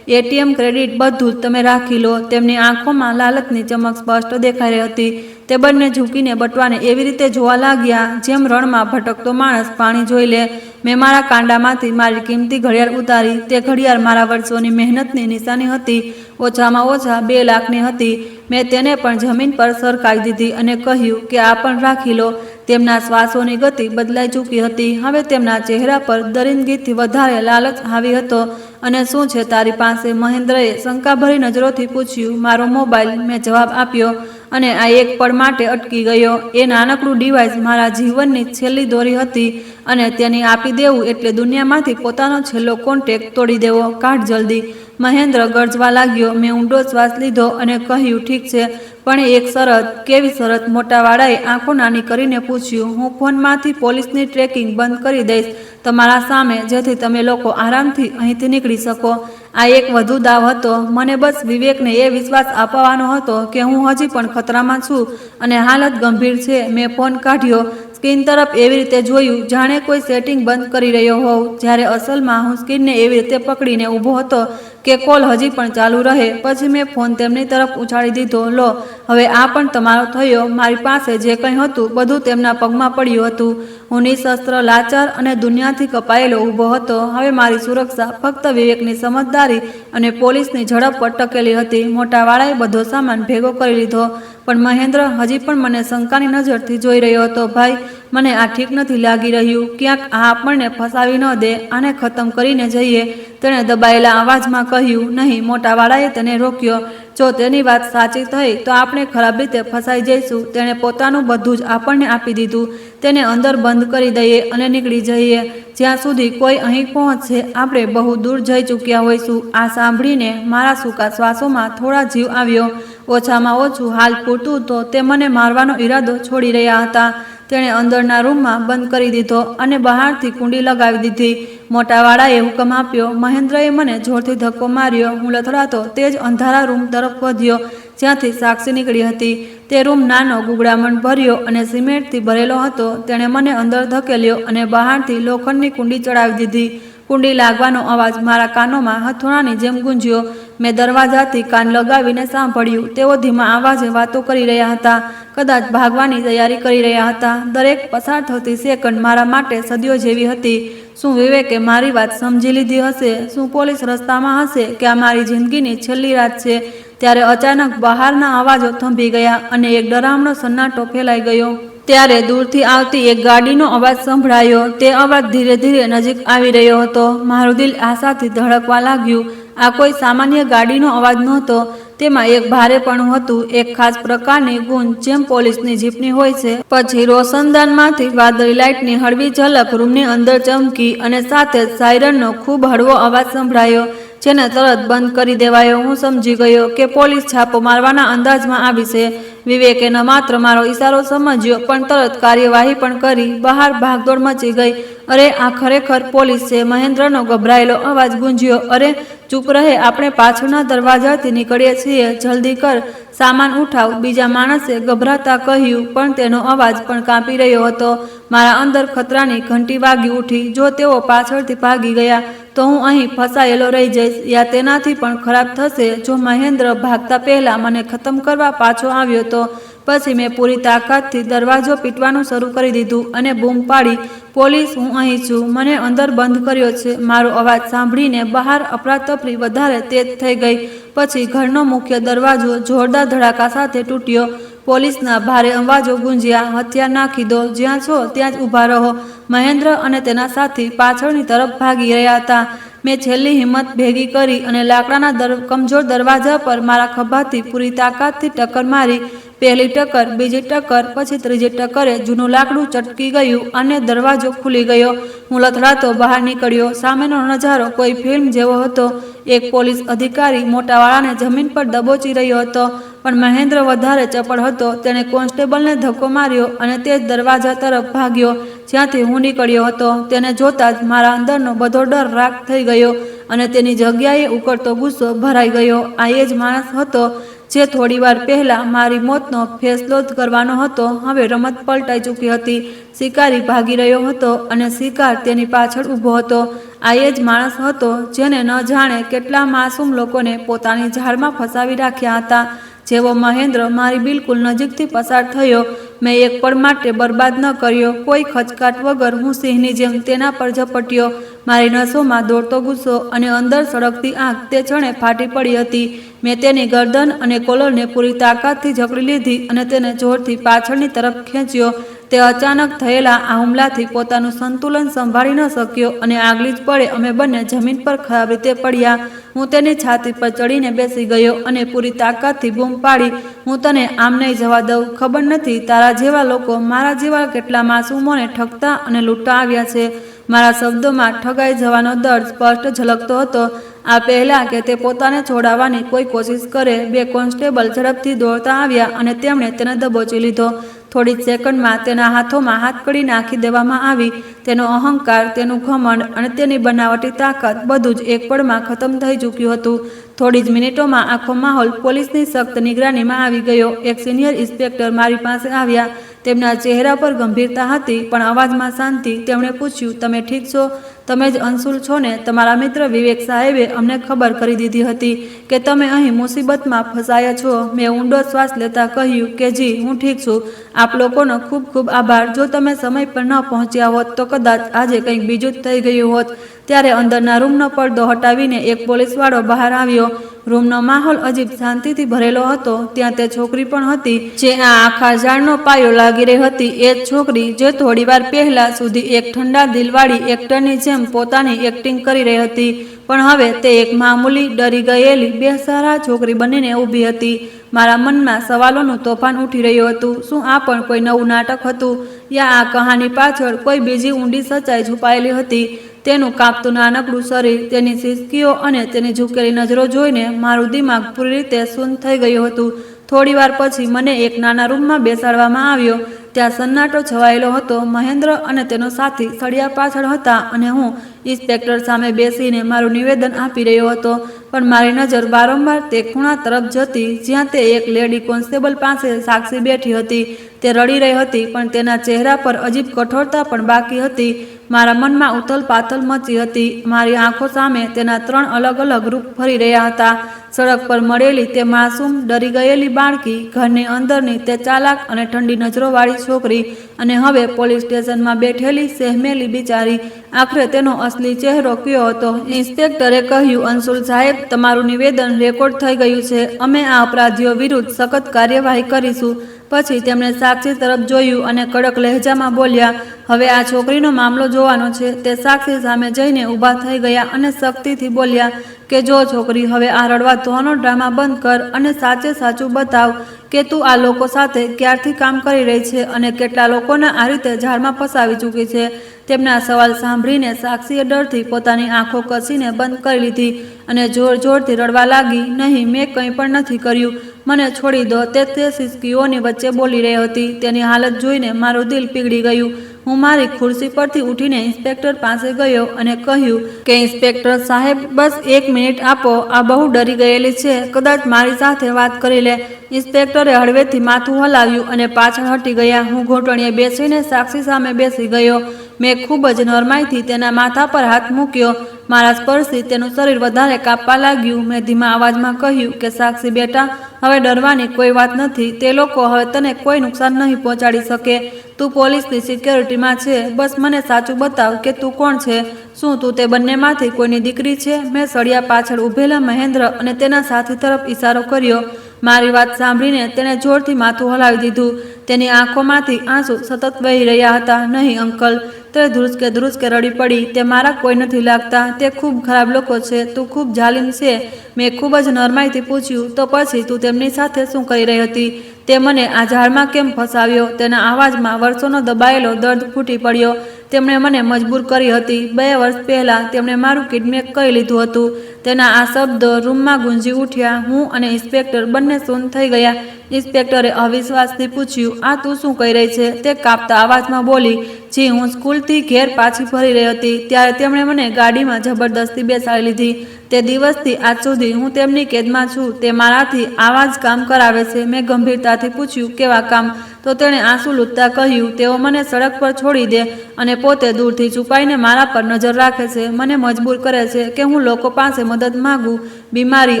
[SPEAKER 1] એટીએમ, ક્રેડિટ બધું જ તમે રાખી લો। તેમની આંખોમાં લાલચની ચમક સ્પષ્ટ દેખાઈ રહી હતી। તે બંને ઝૂકીને બટવાને એવી રીતે જોવા લાગ્યા જેમ રણમાં ભટકતો માણસ પાણી જોઈ લે। મેં મારા કાંડામાંથી મારી કિંમતી ઘડિયાળ ઉતારી। તે ઘડિયાળ મારા વર્ષોની મહેનતની નિશાની હતી। ઓછામાં ઓછા 2 લાખની હતી। મેં તેને પણ જમીન પર સરકાવી દીધી અને કહ્યું કે આ પણ રાખી લો। તેમના શ્વાસોની ગતિ બદલાઈ ચૂકી હતી। હવે તેમના ચહેરા પર દરિંદગીથી વધારે લાલચ હાવી હતો। અને શું છે તારી પાસે? મહેન્દ્રએ શંકાભરી નજરોથી પૂછ્યું। મારો મોબાઈલ, મેં જવાબ આપ્યો અને આ એક પળ માટે અટકી ગયો। એ નાનકડું ડિવાઇસ મારા જીવનની છેલ્લી દોરી હતી અને તેની આપી દેવું એટલે દુનિયામાંથી પોતાનો છેલ્લો કોન્ટેક્ટ તોડી દેવો। કાઢ જલ્દી। મહેન્દ્ર ગરજવા લાગ્યો। મેં ઊંડો શ્વાસ લીધો અને કહ્યું ઠીક છે, પણ એક શરત। કેવી શરત? મોટાવાળાએ આંખો નાની કરીને પૂછ્યું। હું ફોનમાંથી પોલીસની ટ્રેકિંગ બંધ કરી દઈશ તમારા સામે, જેથી તમે લોકો આરામથી અહીંથી નીકળી શકો। આ એક વધુ દાવ હતો। મને બસ વિવેકને એ વિશ્વાસ અપાવવાનો હતો કે હું હજી પણ ખતરામાં છું અને હાલત ગંભીર છે। મેં ફોન કાઢ્યો, સ્ક્રીન તરફ એવી રીતે જોયું જાણે કોઈ સેટિંગ બંધ કરી રહ્યો હોઉં, જ્યારે અસલમાં હું સ્ક્રીનને એવી રીતે પકડીને ઊભો હતો કે કોલ હજી પણ ચાલુ રહે। પછી મેં ફોન તેમની તરફ ઉછાળી દીધો। લો, હવે આ પણ તમારો થયો। મારી પાસે જે કંઈ હતું બધું તેમના પગમાં પડ્યું હતું। હું નિશસ્ત્ર, લાચાર અને દુનિયાથી કપાયેલો ઊભો હતો। હવે મારી સુરક્ષા ફક્ત વિવેકની સમજદારી અને પોલીસની ઝડપ પર ટકેલી હતી। મોટાવાળાએ બધો સામાન ભેગો કરી લીધો, પણ મહેન્દ્ર હજી પણ મને શંકાની નજરથી જોઈ રહ્યો હતો। ભાઈ, મને આ ઠીક નથી લાગી રહ્યું। ક્યાંક આ આપણને ફસાવી ન દે। આને ખતમ કરીને જઈએ, તેણે દબાયેલા અવાજમાં કહ્યું। નહીં, મોટાવાળાએ તેને રોક્યો। જો તેની વાત સાચી થઈ તો આપણે ખરાબ રીતે ફસાઈ જઈશું। તેણે પોતાનું બધું જ આપણને આપી દીધું। તેને અંદર બંધ કરી દઈએ અને નીકળી જઈએ। જ્યાં સુધી કોઈ અહીં પહોંચશે, આપણે બહુ દૂર જઈ ચૂક્યા હોઈશું। આ સાંભળીને મારા સૂકા શ્વાસોમાં થોડા જીવ આવ્યો। ઓછામાં ઓછું હાલ પૂરતું તો તે મને મારવાનો ઈરાદો છોડી રહ્યા હતા। તેણે અંદરના રૂમમાં બંધ કરી દીધો અને બહારથી કુંડી લગાવી દીધી। મોટાવાળાએ હુકમ આપ્યો। મહેન્દ્રએ મને જોરથી ધક્કો માર્યો। હું લથડાતો તે જ અંધારા રૂમ તરફ વધ્યો જ્યાંથી સાક્ષી નીકળી હતી। તે રૂમ નાનો, ગુગળામણ ભર્યો અને સિમેન્ટથી ભરેલો હતો। તેણે મને અંદર ધકેલ્યો અને બહારથી લોખંડની કુંડી ચડાવી દીધી। કુંડી લાગવાનો અવાજ મારા કાનોમાં હથોડાની જેમ ગુંજ્યો। મેં દરવાજાથી કાન લગાવીને સાંભળ્યું। તેઓ ધીમા અવાજે વાતો કરી રહ્યા હતા, કદાચ ભાગવાની તૈયારી કરી રહ્યા હતા। દરેક પસાર થતી સેકન્ડ મારા માટે સદીઓ જેવી હતી। શું વિવેકે મારી વાત સમજી લીધી હશે? શું પોલીસ રસ્તામાં હશે કે આ મારી જિંદગીની છેલ્લી રાત છે? ત્યારે અચાનક બહારના અવાજો થંભી ગયા અને એક ડરામણો સન્નાટો ફેલાઈ ગયો। ત્યારે દૂરથી આવતી એક ગાડીનો અવાજ સંભળાયો। તે અવાજ ધીરે ધીરે નજીક આવી રહ્યો હતો। મારું દિલ આશાથી ધડકવા લાગ્યું। આ કોઈ સામાન્ય ગાડીનો અવાજ નહોતો, તેમાં એક ભારેપણું હતું, એક ખાસ પ્રકારની ગૂંજ, જેમ પોલીસની જીપની હોય છે। પછી રોશનદાનમાંથી વાદળી લાઇટની હળવી ઝલક રૂમની અંદર ચમકી અને સાથે જ સાયરનનો ખૂબ હળવો અવાજ સંભળાયો, જેને તરત બંધ કરી દેવાયો। હું સમજી ગયો કે પોલીસ છાપો મારવાના અંદાજમાં આવી છે। વિવેકે ન માત્ર મારો ઈશારો સમજ્યો પણ તરત કાર્યવાહી પણ કરી। બહાર ભાગદોડ મચી ગઈ। અરે, આ ખરેખર પોલીસ છે! મહેન્દ્રનો ગભરાયેલો અવાજ ગુંજ્યો। અરે, ચૂપ રહે, આપણે પાછળના દરવાજાથી નીકળીએ છીએ, જલ્દી કર, સામાન ઉઠાવ, બીજા માણસે ગભરાતા કહ્યું, પણ તેનો અવાજ પણ કાપી રહ્યો હતો। મારા અંદર ખતરાની ઘંટી વાગી ઉઠી। જો તેઓ પાછળથી ભાગી ગયા તો હું અહીં ફસાયેલો રહી જઈશ, યા તેનાથી પણ ખરાબ થશે જો મહેન્દ્ર ભાગતા પહેલા મને ખતમ કરવા પાછો આવ્યો તો। પછી મેં પૂરી તાકાતથી દરવાજો પીટવાનું શરૂ કરી દીધું અને બૂમ પાડી, પોલીસ, હું અહીં છું, મને અંદર બંધ કર્યો છે। મારો અવાજ સાંભળીને બહાર અફરાતફરી વધારે તેજ થઈ ગઈ। પછી ઘરનો મુખ્ય દરવાજો જોરદાર ધડાકા સાથે તૂટ્યો। પોલીસના ભારે અવાજો ગુંજ્યા। હથિયાર નાખી દો, જ્યાં છો ત્યાં જ ઊભા રહો। મહેન્દ્ર અને તેના સાથી પાછળની તરફ ભાગી રહ્યા હતા। મેં છેલ્લી હિંમત ભેગી કરી અને લાકડાના કમજોર દરવાજા પર મારા ખભાથી પૂરી તાકાતથી ટક્કર મારી। પહેલી ટક્કર, બીજી ટક્કર, પછી ત્રીજી ટક્કરે જૂનું લાકડું ચટકી ગયું અને દરવાજો ખુલી ગયો। હું લથડાતો બહાર નીકળ્યો। સામેનો નજારો કોઈ ફિલ્મ જેવો હતો। એક પોલીસ અધિકારી મોટાવાળાને જમીન પર દબોચી રહ્યો હતો, પણ મહેન્દ્ર વધારે ચપળ હતો। તેણે કોન્સ્ટેબલને ધક્કો માર્યો અને તે જ દરવાજા તરફ ભાગ્યો જ્યાંથી હું નીકળ્યો હતો। તેને જોતાં જ મારા અંદરનો બધો ડર રાખ થઈ ગયો અને તેની જગ્યાએ ઉકળતો ગુસ્સો ભરાઈ ગયો। આ એ જ માણસ હતો જે થોડીવાર પહેલા મારી મોતનો ફેસલો જ કરવાનો હતો, હવે રમત પલટાઈ ચૂકી હતી. શિકારી ભાગી રહ્યો હતો અને શિકાર તેની પાછળ ઊભો હતો. આ એ જ માણસ હતો જેને ન જાણે કેટલા માસૂમ લોકોને પોતાની જાળમાં ફસાવી રાખ્યા હતા. જેવો મહેન્દ્ર મારી બિલકુલ નજીકથી પસાર થયો, મેં એક પળ માટે બરબાદ ન કર્યો. કોઈ ખચકાટ વગર હું સિંહની જેમ તેના પર ઝપટ્યો. મારી નસોમાં દોડતો ગુસ્સો અને અંદર સળગતી આંખ તે ક્ષણે ફાટી પડી હતી. મેં તેની ગરદન અને કોલરને પૂરી તાકાતથી જકડી લીધી અને તેને જોરથી પાછળની તરફ ખેંચ્યો. તે અચાનક થયેલા આ હુમલાથી પોતાનું સંતુલન સંભાળી ન શક્યો અને આગલી જ પળે અમે બંને જમીન પર ખરાબ રીતે પડ્યા. હું તેની છાતી પર ચડીને બેસી ગયો અને પૂરી તાકાતથી બૂમ પાડી, હું તને આમ નહીં જવા દઉં. ખબર નથી તારા જેવા લોકો મારા જેવા કેટલા માસૂમોને ઠગતા અને લૂંટતા આવ્યા છે. મારા શબ્દોમાં ઠગાઈ જવાનો દર્દ સ્પષ્ટ ઝલકતો હતો. આ પહેલાં કે તે પોતાને છોડાવવાની કોઈ કોશિશ કરે, 2 કોન્સ્ટેબલ ઝડપથી દોડતા આવ્યા અને તેમણે તેને દબોચી લીધો. થોડી જ સેકન્ડમાં તેના હાથોમાં હાથકડી નાખી દેવામાં આવી. તેનો અહંકાર, તેનું ઘમંડ અને તેની બનાવટી તાકાત બધું જ એક પળમાં ખતમ થઈ ચૂક્યું હતું. થોડી જ મિનિટોમાં આખો માહોલ પોલીસની સખ્ત નિગરાનીમાં આવી ગયો. એક સિનિયર ઇન્સ્પેક્ટર મારી પાસે આવ્યા. તેમના ચહેરા પર ગંભીરતા હતી પણ અવાજમાં શાંતિ. તેમણે પૂછ્યું, તમે ઠીક છો? તમે જ અંશુલ છો ને? તમારા મિત્ર વિવેક સાહેબે અમને ખબર કરી દીધી હતી કે તમે અહીં મુસીબતમાં ફસાયા છો. મેં ઊંડો શ્વાસ લેતા કહ્યું કે જી, હું ઠીક છું. આપ લોકોનો ખૂબ ખૂબ આભાર. જો તમે સમય પર ન પહોંચ્યા હોત તો કદાચ આજે કંઈક બીજું જ થઈ ગયું હોત. ત્યારે અંદરના રૂમનો પડદો હટાવીને એક પોલીસવાળો બહાર આવ્યો. રૂમનો માહોલ અજીબ શાંતિથી ભરેલો હતો. ત્યાં તે છોકરી પણ હતી જે આ આખા ઝાડનો પાયો લાગી રહી હતી. એ જ છોકરી જે થોડીવાર પહેલા સુધી એક ઠંડા દિલવાળી એક્ટરની જેમ પોતાની એક્ટિંગ કરી રહી હતી, પણ હવે તે એક મામૂલી, ડરી ગયેલી, બેસહારા છોકરી બનીને ઊભી હતી. મારા મનમાં સવાલોનું તોફાન ઉઠી રહ્યું હતું. શું આ પણ કોઈ નવું નાટક હતું યા આ કહાની પાછળ કોઈ બીજી ઊંડી સચ્ચાઈ છુપાયેલી હતી? તેનું કાપતું નાનકડું શરીર, તેની સિસકીઓ અને તેની ઝૂકેલી નજરો જોઈને મારું દિમાગ પૂરી રીતે શૂન્ય થઈ ગયું હતું. થોડીવાર પછી મને એક નાના રૂમમાં બેસાડવામાં આવ્યો. ત્યાં સન્નાટો છવાયેલો હતો. મહેન્દ્ર અને તેનો સાથી સળિયા પાછળ હતા અને હું ઇન્સ્પેક્ટર સામે બેસીને મારું નિવેદન આપી રહ્યો હતો. પણ મારી નજર વારંવાર તે ખૂણા તરફ જતી જ્યાં તે એક લેડી કોન્સ્ટેબલ પાસે સાક્ષી બેઠી હતી. તે રડી રહી હતી પણ તેના ચહેરા પર અજીબ કઠોરતા પણ બાકી હતી. મારા મનમાં ઉથલ પાથલ મચી હતી. મારી આંખો સામે તેના 3 અલગ અલગ રૂપ ફરી રહ્યા હતા. સડક પર મળેલી તે માસૂમ, ડરી ગયેલી બાળકી, ઘરની અંદરની તે ચાલાક અને ઠંડી નજરોવાળી છોકરી અને હવે પોલીસ સ્ટેશનમાં બેઠેલી સહેમેલી બિચારી. આખરે તેનો અસલી ચહેરો કયો હતો? ઇન્સ્પેક્ટરે કહ્યું, અંશુલ સાહેબ, તમારું નિવેદન રેકોર્ડ થઈ ગયું છે. અમે આ અપરાધીઓ વિરુદ્ધ સખત કાર્યવાહી કરીશું. પછી તેમણે સાક્ષી તરફ જોયું અને કડક લહેજામાં બોલ્યા, હવે આ છોકરીનો મામલો જોવાનો છે. તે સાક્ષી સામે જઈને ઊભા થઈ ગયા અને સખ્તીથી બોલ્યા કે જો છોકરી, હવે આ રડવા ધોવાનો ડ્રામા બંધ કર અને સાચે સાચું બતાવ કે તું આ લોકો સાથે ક્યારથી કામ કરી રહી છે અને કેટલા લોકોને આ રીતે ઝાડમાં ફસાવી ચૂકી છે. તેમના સવાલ સાંભળીને સાક્ષીએ ડરથી પોતાની આંખો કસીને બંધ કરી લીધી અને જોર જોરથી રડવા લાગી. નહીં, મેં કંઈ પણ નથી કર્યું. મને છોડી દો. તે સિસકીઓની વચ્ચે બોલી રહી હતી. તેની હાલત જોઈને મારું દિલ પીગળી ગયું. હું મારી ખુરશી પરથી ઉઠીને ઇન્સ્પેક્ટર પાસે ગયો અને કહ્યું કે ઇન્સ્પેક્ટર સાહેબ, બસ 1 મિનિટ આપો. આ બહુ ડરી ગયેલી છે. કદાચ મારી સાથે વાત કરી લે. ઇન્સ્પેક્ટરે હળવેથી માથું હલાવ્યું અને પાછળ હટી ગયા. હું ઘોટણીએ બેસીને સાક્ષી સામે બેસી ગયો. મેં ખૂબ જ નરમાઈથી તેના માથા પર હાથ મૂક્યો. મારા સ્પર્શથી તેનું શરીર વધારે કાપવા લાગ્યું. મેં ધીમા અવાજમાં કહ્યું કે સાક્ષી બેટા, હવે ડરવાની કોઈ વાત નથી. તે લોકો હવે તને કોઈ નુકસાન નહીં પહોંચાડી શકે. તું પોલીસની સિક્યોરિટીમાં છે. બસ મને સાચું બતાવ કે તું કોણ છે. શું તું તે બંનેમાંથી કોઈની દીકરી છે? મેં સળિયા પાછળ ઊભેલા મહેન્દ્ર અને તેના સાથી તરફ ઇશારો કર્યો. મારી વાત સાંભળીને તેણે જોરથી માથું હલાવી દીધું. તેની આંખોમાંથી આંસુ સતત વહી રહ્યા હતા. નહીં અંકલ, તે ધ્રુસકે રડી પડી. તે મારા કોઈ નથી લાગતા. તે ખૂબ ખરાબ લોકો છે. તું ખૂબ જાલિમ છે. મેં ખૂબ જ નરમાઈથી પૂછ્યું, તો પછી તું તેમની સાથે શું કરી રહી હતી? તે મને આ ઝાડમાં કેમ ફસાવ્યો? તેના અવાજમાં વર્ષોનો દબાયેલો દર્દ ફૂટી પડ્યો. તેમણે મને મજબૂર કરી હતી. 2 વર્ષ પહેલાં તેમણે મારું કિડનેપ કરી લીધું હતું. તેના આ શબ્દ રૂમમાં ગુંજી ઉઠ્યા. હું અને ઇન્સ્પેક્ટર બંને શૂન્ય થઈ ગયા. ઇન્સ્પેક્ટરે અવિશ્વાસથી પૂછ્યું, આ તું શું કહી રહી છે? તે કાપતા અવાજમાં બોલી, જી, હું સ્કૂલથી ઘેર પાછી ફરી રહી હતી ત્યારે તેમણે મને ગાડીમાં જબરદસ્તી બેસાડી લીધી. તે દિવસથી આજ સુધી હું તેમની કેદમાં છું. તે મારાથી આવા જ કામ કરાવે છે. મેં ગંભીરતાથી પૂછ્યું, કેવા કામ? તો તેણે આંસુ લૂંટતા કહ્યું, તેઓ મને સડક પર છોડી દે અને પોતે દૂરથી છુપાઈને મારા પર નજર રાખે છે. મને મજબૂર કરે છે કે હું લોકો પાસે મદદ માંગુ, બીમારી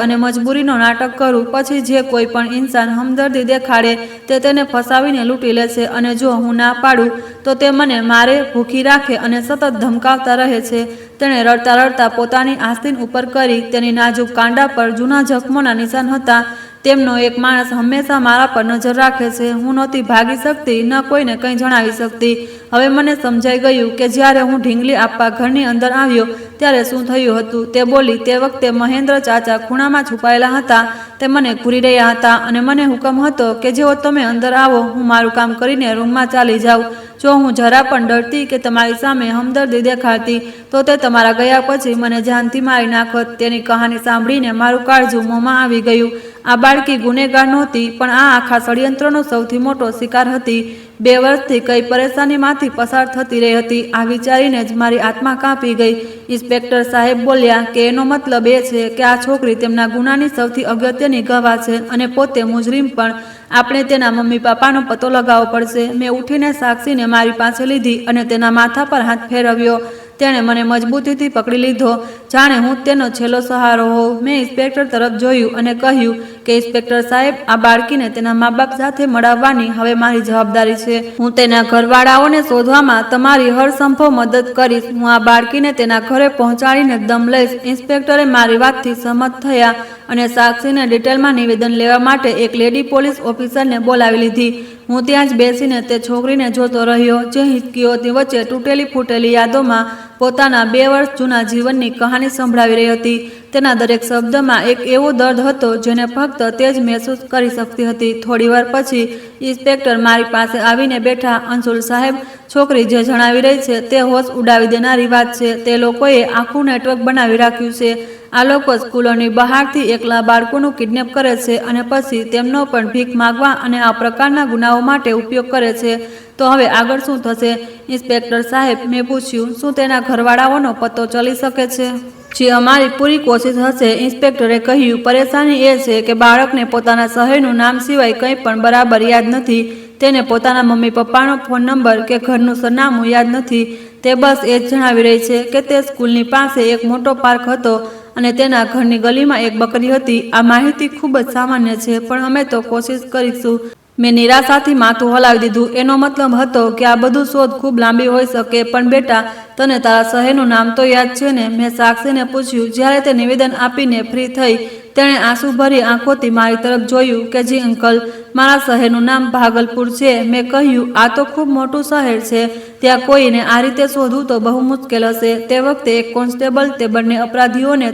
[SPEAKER 1] અને મજબૂરીનો નાટક કરું. પછી જે કોઈ પણ ઇન્સાન હમદર્દી દેખાડે તે તેને ફસાવીને લૂંટી લે છે અને જો હું ના પાડું તો તે મને મારે, ભૂખી રાખે અને સતત ધમકાવતા રહે છે. તેણે રડતા રડતા પોતાની આસ્તીન ઉપર કરી. તેની નાજુક કાંડા પર જૂના જખમોના નિશાન હતા. તેમનો એક માણસ હંમેશા મારા પર નજર રાખે છે. હું નહોતી ભાગી શકતી, ન કોઈને કંઈ જણાવી શકતી. હવે મને સમજાઈ ગયું કે જ્યારે હું ઢીંગલી આપવા ઘરની અંદર આવ્યો ત્યારે શું થયું હતું. તે બોલી, તે વખતે મહેન્દ્ર ચાચા ખૂણામાં છુપાયેલા હતા. તે મને ઘૂરી રહ્યા હતા અને મને હુકમ હતો કે જેવો તમે અંદર આવો હું મારું કામ કરીને રૂમમાં ચાલી જાઉં. જો હું જરા પણ ડરતી કે તમારી સામે હમદર્દી દેખાડતી તો તે તમારા ગયા પછી મને જાનથી મારી નાખત. તેની કહાની સાંભળીને મારું કાળજું મોંમાં આવી ગયું. આ બાળકી ગુનેગાર નહોતી, પણ આ આખા ષડયંત્રનો સૌથી મોટો શિકાર હતી. 2 વર્ષથી કઈ પરેશાનીમાંથી પસાર થતી રહી હતી. આ વિચારીને જ મારી આત્મા કાંપી ગઈ. ઇન્સ્પેક્ટર સાહેબ બોલ્યા કે એનો મતલબ એ છે કે આ છોકરી તેમના ગુનાની સૌથી અગત્યની ગવાહ છે અને પોતે મુજરીમ પણ. આપણે તેના મમ્મી પપ્પાનો પતો લગાવવો પડશે. મેં ઉઠીને સાક્ષીને મારી પાસે લીધી અને તેના માથા પર હાથ ફેરવ્યો. તેણે મને મજબૂતીથી પકડી લીધો, જાણે હું તેનો છેલ્લો સહારો હોઉં. મેં ઇન્સ્પેક્ટર તરફ જોયું અને કહ્યું કે ઇન્સ્પેક્ટર સાહેબ, આ બાળકીને તેના મા બાપ સાથે મળાવવાની હવે મારી જવાબદારી છે. હું તેના ઘરવાળાઓને શોધવામાં તમારી હરસંભવ મદદ કરીશ. હું આ બાળકીને તેના ઘરે પહોંચાડીને દમ લઈશ. ઇન્સ્પેક્ટરે મારી વાતથી સહમત થયા અને સાક્ષીને ડિટેલમાં નિવેદન લેવા માટે એક લેડી પોલીસ ઓફિસરને બોલાવી લીધી. હું ત્યાં જ બેસીને તે છોકરીને જોતો રહ્યો, જે હિચકીઓની વચ્ચે તૂટેલી ફૂટેલી યાદોમાં પોતાના 2 વર્ષ જૂના જીવનની કહાની સંભળાવી રહી હતી. તેના દરેક શબ્દમાં એક એવો દર્દ હતો જેને ફક્ત તે જ મહેસૂસ કરી શકતી હતી. થોડીવાર પછી ઇન્સ્પેક્ટર મારી પાસે આવીને બેઠા. અંશુલ સાહેબ, છોકરી જે જણાવી રહી છે તે હોશ ઉડાવી દેનારી વાત છે. તે લોકોએ આખું નેટવર્ક બનાવી રાખ્યું છે. આ લોકો સ્કૂલોની બહારથી એકલા બાળકોનું કિડનેપ કરે છે અને પછી તેમનો પણ ભીખ માગવા અને આ પ્રકારના ગુનાઓ માટે ઉપયોગ કરે છે. તો હવે આગળ શું થશે? ઇન્સ્પેક્ટર સાહેબ, મેં પૂછ્યું, શું તેના ઘરવાળાઓનો પતો ચલી શકે છે? જે અમારી પૂરી કોશિશ હશે, ઇન્સ્પેક્ટરે કહ્યું. પરેશાની એ છે કે બાળકને પોતાના શહેરનું નામ સિવાય કંઈ પણ બરાબર યાદ નથી. તેને પોતાના મમ્મી પપ્પાનો ફોન નંબર કે ઘરનું સરનામું યાદ નથી. તે બસ એ જ જણાવી રહી છે કે તે સ્કૂલની પાસે એક મોટો પાર્ક હતો અને તેના ઘરની ગલીમાં એક બકરી હતી. આ માહિતી ખૂબ જ સામાન્ય છે, પણ અમે તો કોશિશ કરીશું. મેં નિરાશાથી માથું હલાવી દીધું. એનો મતલબ હતો કે આ બધું શોધ ખૂબ લાંબી હોઈ શકે. પણ બેટા, તને તારા શહેરનું નામ તો યાદ છે ને? મેં સાક્ષીને પૂછ્યું. જ્યારે તે નિવેદન આપીને ફ્રી થઈ, તેણે આંસુભરી આંખોથી મારી તરફ જોયું કે જી અંકલ, મારા શહેરનું નામ ભાગલપુર છે. મેં કહ્યું, આ તો ખૂબ મોટું શહેર છે. ત્યાં કોઈને આ રીતે શોધવું તો બહુ મુશ્કેલ હશે. તે વખતે એક કોન્સ્ટેબલ તે બંને અપરાધીઓને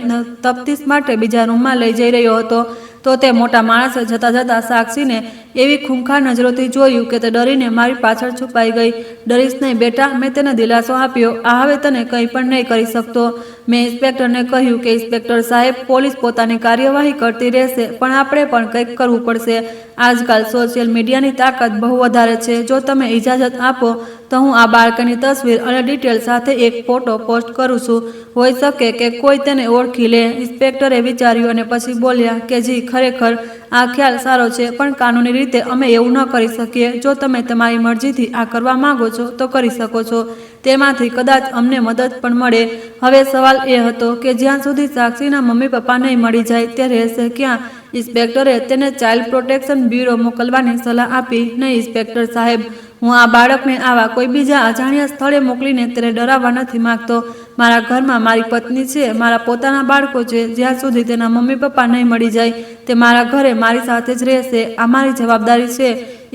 [SPEAKER 1] તફતીશ માટે બીજા રૂમમાં લઈ જઈ રહ્યો હતો. તો તે મોટા માણસે જતા જતા સાક્ષીને એવી ખૂંખાર નજરોથી જોયું કે તે ડરીને મારી પાછળ છુપાઈ ગઈ. ડરીશ નહીં બેટા, મેં તેને દિલાસો આપ્યો. આ હવે તને કંઈ પણ નહીં કરી શકતો. મેં ઇન્સ્પેક્ટરને કહ્યું કે ઇન્સ્પેક્ટર સાહેબ, પોલીસ પોતાની કાર્યવાહી કરતી રહેશે, પણ આપણે પણ કંઈક કરવું પડશે. આજકાલ સોશિયલ મીડિયાની તાકાત બહુ વધારે છે. જો તમે ઇજાજત આપો તો હું આ બાળકની તસવીર અને ડિટેલ સાથે એક ફોટો પોસ્ટ કરું છું. હોઈ શકે કે કોઈ તેને ઓળખી લે. ઇન્સ્પેક્ટરે વિચાર્યું અને પછી બોલ્યા કે જી, ખરેખર આ ખ્યાલ સારો છે, પણ કાનૂની રીતે અમે એવું ન કરી શકીએ. જો તમે તમારી મરજીથી આ કરવા માંગો છો તો કરી શકો છો. તેમાંથી કદાચ અમને મદદ પણ મળે. હવે સવાલ એ હતો કે જ્યાં સુધી સાક્ષીના મમ્મી પપ્પા નહીં મળી જાય તે રહેશે ક્યાં? ઇન્સ્પેક્ટરે તેને ચાઇલ્ડ પ્રોટેક્શન બ્યુરો મોકલવાની સલાહ આપી. નહીં ઇન્સ્પેક્ટર સાહેબ, હું આ બાળકને આવા કોઈ બીજા અજાણ્યા સ્થળે મોકલીને તેને ડરાવવા નથી માંગતો. મારા ઘરમાં મારી પત્ની છે, મારા પોતાના બાળકો છે. જ્યાં સુધી તેના મમ્મી પપ્પા નહીં મળી જાય તે મારા ઘરે મારી સાથે જ રહેશે. આ મારી જવાબદારી છે.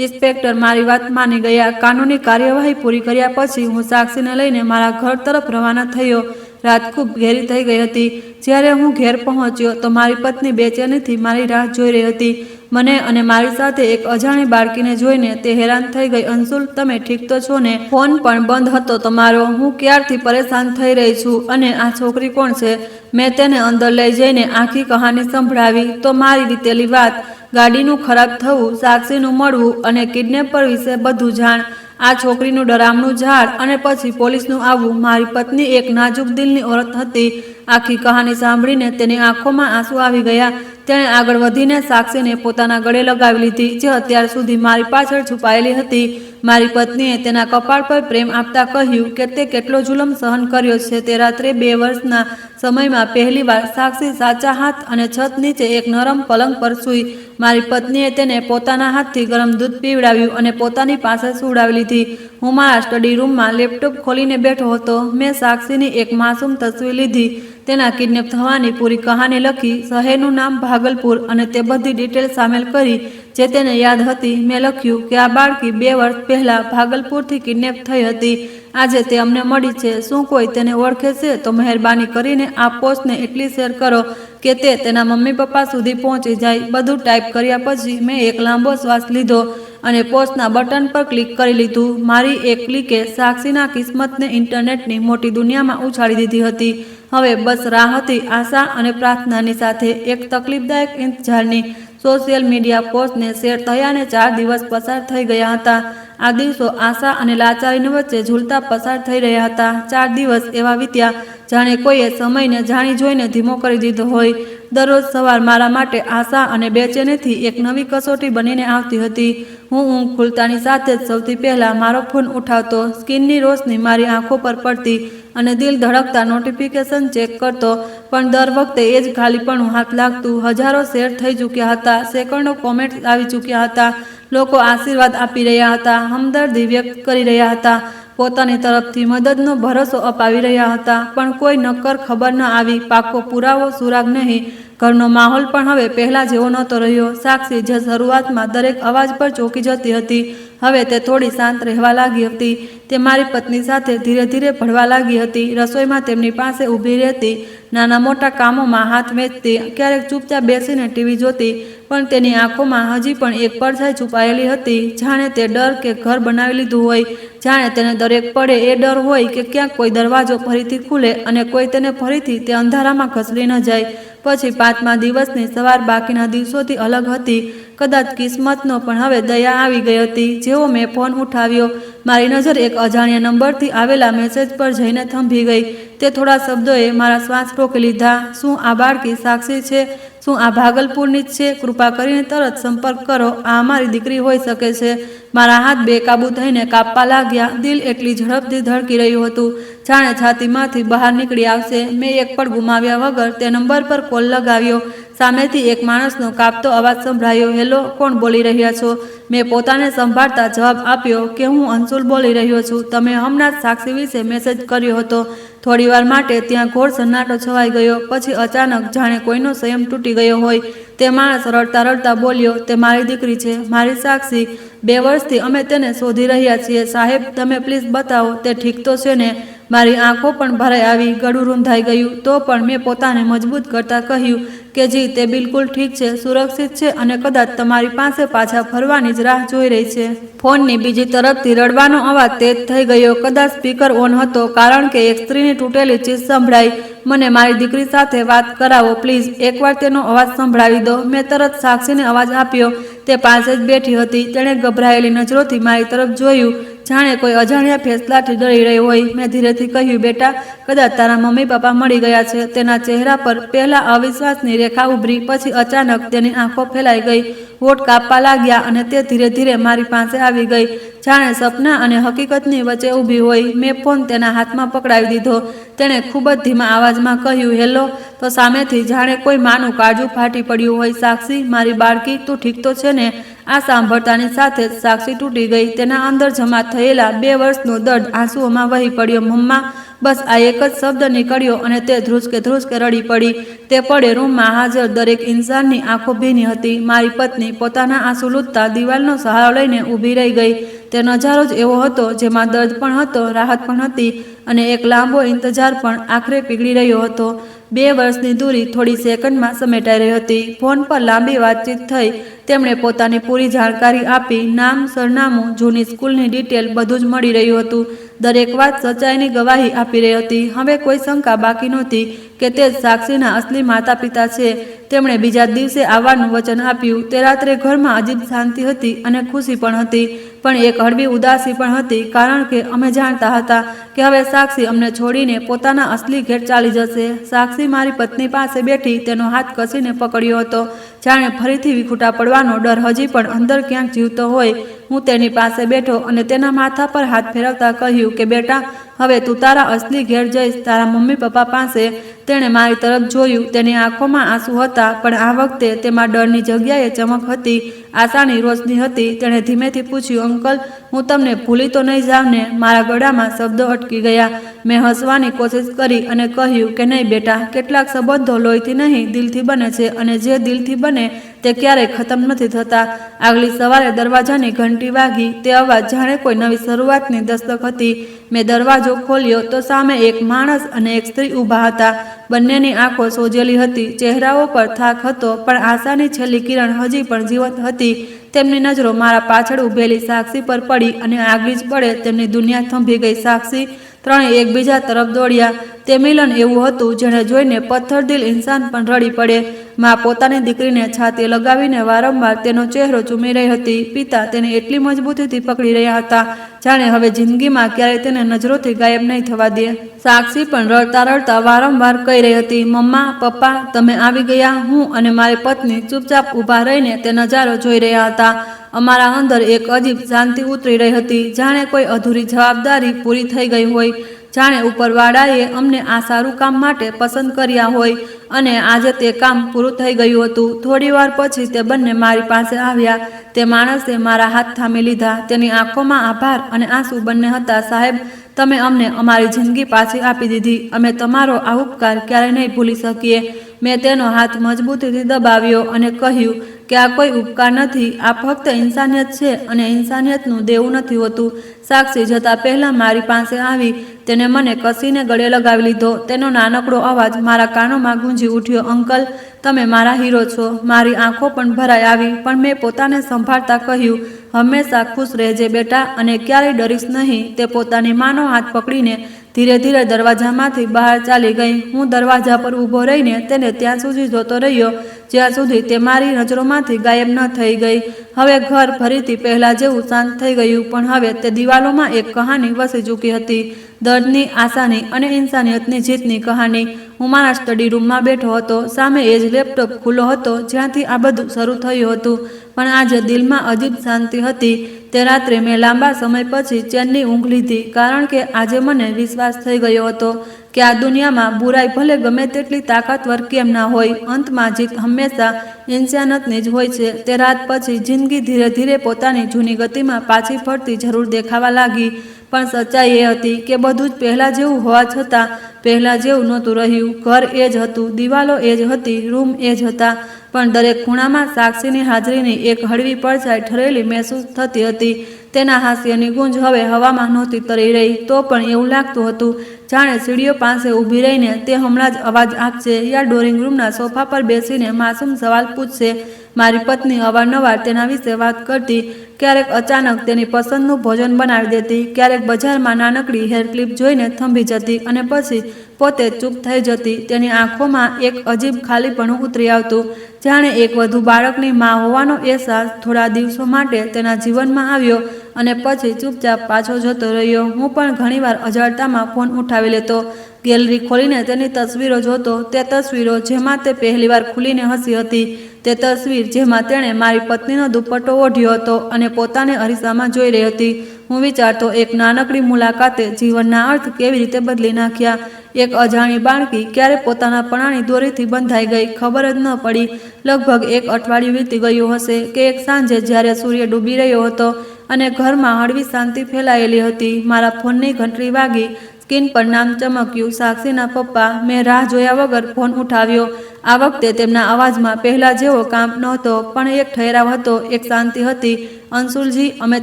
[SPEAKER 1] ઇન્સ્પેક્ટર મારી વાત માની ગયા. કાનૂની કાર્યવાહી પૂરી કર્યા પછી હું સાક્ષીને લઈને મારા ઘર તરફ રવાના થયો. રાત ખૂબ ઘેરી થઈ ગઈ હતી. જ્યારે હું ઘેર પહોંચ્યો તો મારી પત્ની બેચેનીથી મારી રાહ જોઈ રહી હતી. મને અને મારી સાથે એક અજાણી બાળકીને જોઈને તે હેરાન થઈ ગઈ. અંશુલ, તમે ઠીક તો છો ને? ફોન પણ બંધ હતો તમારો. હું ક્યારથી પરેશાન થઈ રહી છું. અને આ છોકરી કોણ છે? મેં તેને અંદર લઈ જઈને આખી કહાની સંભળાવી. તો મારી વીતેલી વાત, ગાડીનું ખરાબ થવું, સાક્ષીનું મળવું અને કિડનેપર વિશે બધું જાણ. આ છોકરીનું ડરામણું ઝાડ અને પછી પોલીસનું આવવું. મારી પત્ની એક નાજુક દિલની ઓરત હતી. આખી કહાની સાંભળીને તેની આંખોમાં આંસુ આવી ગયા. તેણે આગળ વધીને સાક્ષીને પોતાના ગળે લગાવી લીધી, જે અત્યાર સુધી મારી પાછળ છુપાયેલી હતી. મારી પત્નીએ તેના કપાળ પર પ્રેમ આપતા કહ્યું કે તે કેટલો જુલમ સહન કર્યો છે. તે રાત્રે 2 વર્ષના સમયમાં પહેલીવાર સાક્ષી સાચા હાથ અને છત નીચે એક નરમ પલંગ પર સૂઈ. મારી પત્નીએ તેને પોતાના હાથથી ગરમ દૂધ પીવડાવ્યું અને પોતાની પાસે સુવડાવી લીધી. હું મારા સ્ટડી રૂમમાં લેપટોપ ખોલીને બેઠો હતો. મેં સાક્ષીની એક માસૂમ તસવીર લીધી, તેના કિડનેપ થવાની પૂરી કહાની લખી, શહેરનું નામ ભાગલપુર અને તે બધી ડિટેલ સામેલ કરી જે તેને યાદ હતી. મેં લખ્યું કે આ બાળકી 2 વર્ષ પહેલા ભાગલપુરથી કિડનેપ થઈ હતી. આજે તે અમને મળી છે. શું કોઈ તેને ઓળખે છે તો મહેરબાની કરીને આ પોસ્ટને એટલી શેર કરો કે તે તેના મમ્મી પપ્પા સુધી પહોંચી જાય. બધું ટાઈપ કર્યા પછી મેં એક લાંબો શ્વાસ લીધો અને પોસ્ટના બટન પર ક્લિક કરી લીધું. મારી એક ક્લિકે સાક્ષીના કિસ્મતને ઇન્ટરનેટની મોટી દુનિયામાં ઉછાળી દીધી હતી. હવે બસ રાહ હતી આશા અને પ્રાર્થનાની સાથે એક તકલીફદાયક ઇંતજારની. સોશિયલ મીડિયા પોસ્ટને શેર થયાને 4 દિવસ પસાર થઈ ગયા હતા. આ દિવસો આશા અને લાચારીની વચ્ચે ઝૂલતા પસાર થઈ રહ્યા હતા. 4 દિવસ એવા વીત્યા જાણે કોઈએ સમયને જાણી જોઈને ધીમો કરી દીધો હોય. દરરોજ સવાર મારા માટે આશા અને બેચેનીથી એક નવી કસોટી બનીને આવતી હતી. હું ઊંઘ ખુલતાની સાથે જ સૌથી પહેલાં મારો ફોન ઉઠાવતો, સ્ક્રીનની રોશની મારી આંખો પર પડતી અને દિલ ધડકતા નોટિફિકેશન ચેક કરતો. પણ દર વખતે એ જ ખાલીપણું હાથ લાગતું. હજારો શેર થઈ ચૂક્યા હતા, સેંકડો કોમેન્ટ્સ આવી ચૂક્યા હતા. લોકો આશીર્વાદ આપી રહ્યા હતા, હમદર્દી વ્યક્ત કરી રહ્યા હતા, પોતાની તરફથી મદદનો ભરોસો અપાવી રહ્યા હતા. પણ કોઈ નક્કર ખબર ન આવી, પાકો પુરાવો, સુરાગ નહીં. ઘરનો માહોલ પણ હવે પહેલા જેવો નહોતો રહ્યો. સાક્ષી જે શરૂઆતમાં દરેક અવાજ પર ચોંકી જતી હતી, હવે તે થોડી શાંત રહેવા લાગી હતી. તે મારી પત્ની સાથે ધીરે ધીરે ભળવા લાગી હતી. રસોઈમાં તેમની પાસે ઊભી રહેતી, નાના મોટા કામોમાં હાથ વેચતી, ક્યારેક ચૂપચાપ બેસીને ટીવી જોતી. પણ તેની આંખોમાં હજી પણ એક પડછાઈ છુપાયેલી હતી, જાણે તે ડર કે ઘર બનાવી લીધું હોય, જાણે તેને દરેક પડે એ ડર હોય કે ક્યાંક કોઈ દરવાજો ફરીથી ખુલે અને કોઈ તેને ફરીથી તે અંધારામાં ઘસડી ન જાય. પછી 5મા દિવસની સવાર બાકીના દિવસોથી અલગ હતી. કદાચ કિસ્મતનો પણ હવે દયા આવી ગઈ હતી. જેવો મેં ફોન ઉઠાવ્યો, મારી નજર એક અજાણ્યા નંબરથી આવેલા મેસેજ પર જઈને થંભી ગઈ. તે થોડા શબ્દોએ મારા શ્વાસ રોકી લીધા. શું આ બાળકી સાક્ષી છે? શું આ ભાગલપુરની જ છે? કૃપા કરીને તરત સંપર્ક કરો. આ અમારી દીકરી હોઈ શકે છે. મારા હાથ બેકાબૂ થઈને કાપવા લાગ્યા. દિલ એટલી ઝડપથી ધડકી રહ્યું હતું જાણે છાતીમાંથી બહાર નીકળી આવશે. મેં એક પણ ગુમાવ્યા વગર તે નંબર પર કોલ લગાવ્યો. સામેથી એક માણસનો કાપતો અવાજ સંભળાયો. હેલો, કોણ બોલી રહ્યા છો? મેં પોતાને સંભાળતા જવાબ આપ્યો કે હું અંશુલ બોલી રહ્યો છું. તમે હમણાં જ સાક્ષી વિશે મેસેજ કર્યો હતો. થોડીવાર માટે ત્યાં ઘોર સન્નાટો છવાઈ ગયો. પછી અચાનક જાણે કોઈનો સંયમ તૂટી ગયો હોય, તે માણસ રડતા રડતા બોલ્યો, તે મારી દીકરી છે, મારી સાક્ષી. 2 વર્ષથી અમે તેને શોધી રહ્યા છીએ. સાહેબ, તમે પ્લીઝ બતાવો, તે ઠીક તો છે ને? મારી આંખો પણ ભરાઈ આવી, ગળું રૂંધાઈ ગયું. તો પણ મેં પોતાને મજબૂત કરતા કહ્યું કે જી, તે બિલકુલ ઠીક છે, સુરક્ષિત છે અને કદાચ તમારી પાસે પાછા ફરવાની જ રાહ જોઈ રહી છે. ફોનની બીજી તરફથી રડવાનો અવાજ તેજ થઈ ગયો. કદાચ સ્પીકર ઓન હતો, કારણ કે એક સ્ત્રીની તૂટેલી ચીસ સંભળાઈ. મને મારી દીકરી સાથે વાત કરાવો પ્લીઝ. એકવાર તેનો અવાજ સંભળાવી દો. મેં તરત સાક્ષીને અવાજ આપ્યો. તે પાસે જ બેઠી હતી. તેણે ગભરાયેલી નજરોથી મારી તરફ જોયું, જાણે કોઈ અજાણ્યા ફેસલાથી ડરી રહી હોય. મેં ધીરેથી કહ્યું, બેટા, કદાચ તારા મમ્મી પપ્પા મળી ગયા છે. તેના ચહેરા પર પહેલા અવિશ્વાસની રેખા ઉભરી, પછી અચાનક તેની આંખો ફેલાઈ ગઈ, હોઠ કાપવા લાગ્યા અને તે ધીરે ધીરે મારી પાસે આવી ગઈ, જાણે સપના અને હકીકતની વચ્ચે ઊભી હોય. મેં ફોન તેના હાથમાં પકડાવી દીધો. તેણે ખૂબ જ ધીમા અવાજમાં કહ્યું, હેલો. તો સામેથી જાણે કોઈ માનું કાળજું ફાટી પડ્યું હોય, સાક્ષી, મારી બાળકી, તું ઠીક તો છે ને? આ સાંભળતાની સાથે જ સાક્ષી તૂટી ગઈ. તેના અંદર જમા થયેલા 2 વર્ષનો દર્દ આંસુઓમાં વહી પડ્યો. મમ્મા, બસ આ એક જ શબ્દ નીકળ્યો અને તે ધ્રુસકે રડી પડી. તે પડે રૂમમાં હાજર દરેક ઇન્સાનની આંખો ભીની હતી. મારી પત્ની પોતાના આંસુ લૂંટતા દિવાલનો સહારો લઈને ઊભી રહી ગઈ. તે નજારો જ એવો હતો જેમાં દર્દ પણ હતો, રાહત પણ હતી અને એક લાંબો ઇંતજાર પણ આખરે પીગળી રહ્યો હતો. 2 વર્ષની દૂરી થોડી સેકન્ડમાં સમેટાઈ રહી હતી. ફોન પર લાંબી વાતચીત થઈ. તેમણે પોતાની પૂરી જાણકારી આપી, નામ, સરનામું, જૂની સ્કૂલની ડિટેલ, બધું જ મળી રહ્યું હતું. દરેક વાત સચ્ચાઈની ગવાહી આપી રહી હતી. હવે કોઈ શંકા બાકી નહોતી કે તે જ સાક્ષીના અસલી માતા પિતા છે. તેમણે બીજા દિવસે આવવાનું વચન આપ્યું. તે રાત્રે ઘરમાં અજીબ શાંતિ હતી અને ખુશી પણ હતી. પણ એક હળવી ઉદાસી પણ હતી, કારણ કે અમે જાણતા હતા કે હવે સાક્ષી અમને છોડીને પોતાના અસલી ઘેર ચાલી જશે. સાક્ષી મારી પત્ની પાસે બેઠી તેનો હાથ કસીને પકડ્યો હતો, જાણે ફરીથી વિખૂટા પડવાનો ડર હજી પણ અંદર ક્યાંક જીવતો હોય. હું તેની પાસે બેઠો અને તેના માથા પર હાથ ફેરવતા કહ્યું કે બેટા, હવે તું તારા અસલી ઘેર જઈશ, તારા મમ્મી પપ્પા પાસે. તેણે મારી તરફ જોયું. તેની આંખોમાં આંસુ હતા, પણ આ વખતે તેમાં ડરની જગ્યાએ ચમક હતી, આશાની રોશની હતી. તેણે ધીમેથી પૂછ્યું, અંકલ, હું તમને ભૂલી તો નહીં જાઉં ને? મારા ગળામાં શબ્દો અટકી ગયા. મેં હસવાની કોશિશ કરી અને કહ્યું કે નહીં બેટા, કેટલાક સંબંધો લોહીથી નહીં દિલથી બને છે, અને જે દિલથી બને તે ક્યારેય ખતમ નથી થતા. આગલી સવારે દરવાજાની ઘંટી વાગી. તે અવાજ જાણે કોઈ નવી શરૂઆતની દસ્તક હતી. મેં દરવાજો ખોલ્યો તો સામે એક માણસ અને એક સ્ત્રી ઊભા હતા. બંનેની આંખો સોજેલી હતી, ચહેરાઓ પર થાક હતો, પણ આશાની છેલ્લી કિરણ હજી પણ જીવંત હતી. તેમની નજરો મારા પાછળ ઊભેલી સાક્ષી પર પડી અને આગલી જ પળે તેમની દુનિયા થંભી ગઈ. સાક્ષી. ત્રણેય એકબીજા તરફ દોડ્યા. તે મિલન એવું હતું જેને જોઈને પથ્થરદિલ ઇન્સાન પણ રડી પડે. મા પોતાની દીકરીને છાતી લગાવીને વારંવાર તેનો ચહેરો ચૂમી રહી હતી. પિતા તેને એટલી મજબૂતીથી પકડી રહ્યા હતા જાણે હવે જિંદગીમાં ક્યારેય તેને નજરોથી ગાયબ નહીં થવા દે. સાક્ષી પણ રડતા રડતા વારંવાર કહી રહી હતી, મમ્મા, પપ્પા, તમે આવી ગયા. હું અને મારી પત્ની ચૂપચાપ ઊભા રહીને તે નજારો જોઈ રહ્યા હતા. અમારા અંદર એક અજીબ શાંતિ ઉતરી રહી હતી, જાણે કોઈ અધૂરી જવાબદારી પૂરી થઈ ગઈ હોય, જાણે ઉપરવાળાએ અમને આ સારું કામ માટે પસંદ કર્યા હોય અને આજે તે કામ પૂરું થઈ ગયું હતું. થોડી વાર પછી તે બંને મારી પાસે આવ્યા. તે માણસે મારા હાથ થામી લીધા. તેની આંખોમાં આભાર અને આંસુ બંને હતા. સાહેબ, તમે અમને અમારી જિંદગી પાછી આપી દીધી. અમે તમારો આ ઉપકાર ક્યારેય નહીં ભૂલી શકીએ. મેં તેનો હાથ મજબૂતીથી દબાવ્યો અને કહ્યું કે આ કોઈ ઉપકાર નથી, આ ફક્ત ઇન્સાનિયત છે, અને ઇન્સાનિયતનું દેવું નથી હોતું. સાક્ષી જતા પહેલા મારી પાસે આવી. તેને મને કસીને ગળે લગાવી લીધો. તેનો નાનકડો અવાજ મારા કાનોમાં ગુંજી ઉઠ્યો, અંકલ, તમે મારા હીરો છો. મારી આંખો પણ ભરાઈ આવી, પણ મેં પોતાને સંભાળતા કહ્યું, હંમેશા ખુશ રહેજે બેટા, અને ક્યારેય ડરીશ નહીં. તે પોતાની માનો હાથ પકડીને ધીરે ધીરે દરવાજામાંથી બહાર ચાલી ગઈ. હું દરવાજા પર ઊભો રહીને તેને ત્યાં સુધી જોતો રહ્યો જ્યાં સુધી તે મારી નજરોમાંથી ગાયબ ન થઈ ગઈ. હવે ઘર ફરીથી પહેલા જેવું શાંત થઈ ગયું, પણ હવે તે દિવાલોમાં એક કહાની વસી ચૂકી હતી, દર્દની, આશાની અને ઇન્સાનિયતની જીતની કહાની. હું મારા સ્ટડી રૂમમાં બેઠો હતો. સામે એ જ લેપટોપ ખુલ્લો હતો જ્યાંથી આ બધું શરૂ થયું હતું, પણ આજે દિલમાં અજીબ શાંતિ હતી. તે રાત્રે મેં લાંબા સમય પછી ચેનની ઊંઘ લીધી, કારણ કે આજે મને વિશ્વાસ થઈ ગયો હતો કે આ દુનિયામાં બુરાઈ ભલે ગમે તેટલી તાકાતવર કેમ ના હોય, અંતમાં જીત હંમેશા ઇન્સાનિયતની જ હોય છે. તે રાત પછી જિંદગી ધીરે ધીરે પોતાની જૂની ગતિમાં પાછી ફરતી જરૂર દેખાવા લાગી, પણ સચ્ચાઈ એ હતી કે બધું જ પહેલાં જેવું હોવા છતાં પહેલાં જેવું નહોતું રહ્યું. ઘર એ જ હતું, દિવાલો એ જ હતી, રૂમ એ જ હતા, પણ દરેક ખૂણામાં સાક્ષીની હાજરીની એક હળવી પડછાઈ ઠરેલી મહેસૂસ થતી હતી. તેના હાસ્યની ગુંજ હવે હવામાં નહોતી તરી રહી, તો પણ એવું લાગતું હતું જાણે સીડીઓ પાસે ઊભી રહીને તે હમણાં જ અવાજ આપશે યા ડ્રોઈંગ રૂમના સોફા પર બેસીને માસૂમ સવાલ પૂછશે. મારી પત્ની અવારનવાર તેના વિશે વાત કરતી. ક્યારેક અચાનક તેની પસંદનું ભોજન બનાવી દેતી, ક્યારેક બજારમાં નાનકડી હેર ક્લિપ જોઈને થંભી જતી અને પછી પોતે ચૂપ થઈ જતી. તેની આંખોમાં એક અજીબ ખાલીપણું ઉતરી આવતું, જાણે એક વધુ બાળકની મા હોવાનો અહેસાસ થોડા દિવસો માટે તેના જીવનમાં આવ્યો અને પછી ચૂપચાપ પાછો જતો રહ્યો. હું પણ ઘણીવાર અજાણતામાં ફોન ઉઠાવી લેતો, ગેલેરી ખોલીને તેની તસવીરો જોતો. તે તસવીરો જેમાં તે પહેલીવાર ખુલીને હસી હતી, તે તસવીર જેમાં તેણે મારી પત્નીનો દુપટ્ટો ઓઢ્યો હતો અને પોતાને અરીસામાં જોઈ રહી હતી. હું વિચારતો, એક નાનકડી મુલાકાતે જીવનના અર્થ કેવી રીતે બદલી નાખ્યા. એક અજાણી બાળકી ક્યારે પોતાના પણાની દોરીથી બંધાઈ ગઈ, ખબર જ ન પડી. લગભગ એક અઠવાડિયું વીતી ગયું હશે કે એક સાંજે જ્યારે સૂર્ય ડૂબી રહ્યો હતો અને ઘરમાં હળવી શાંતિ ફેલાયેલી હતી, મારા ફોનની ઘંટડી વાગી. સ્ક્રીન પર નામ ચમક્યું, સાક્ષીના પપ્પા. મેં રાહ જોયા વગર ફોન ઉઠાવ્યો. આ વખતે તેમના અવાજમાં પહેલા જેવો કાંપ નહોતો, પણ એક ઠહેરાવ હતો, એક શાંતિ હતી. અંશુલજી, અમે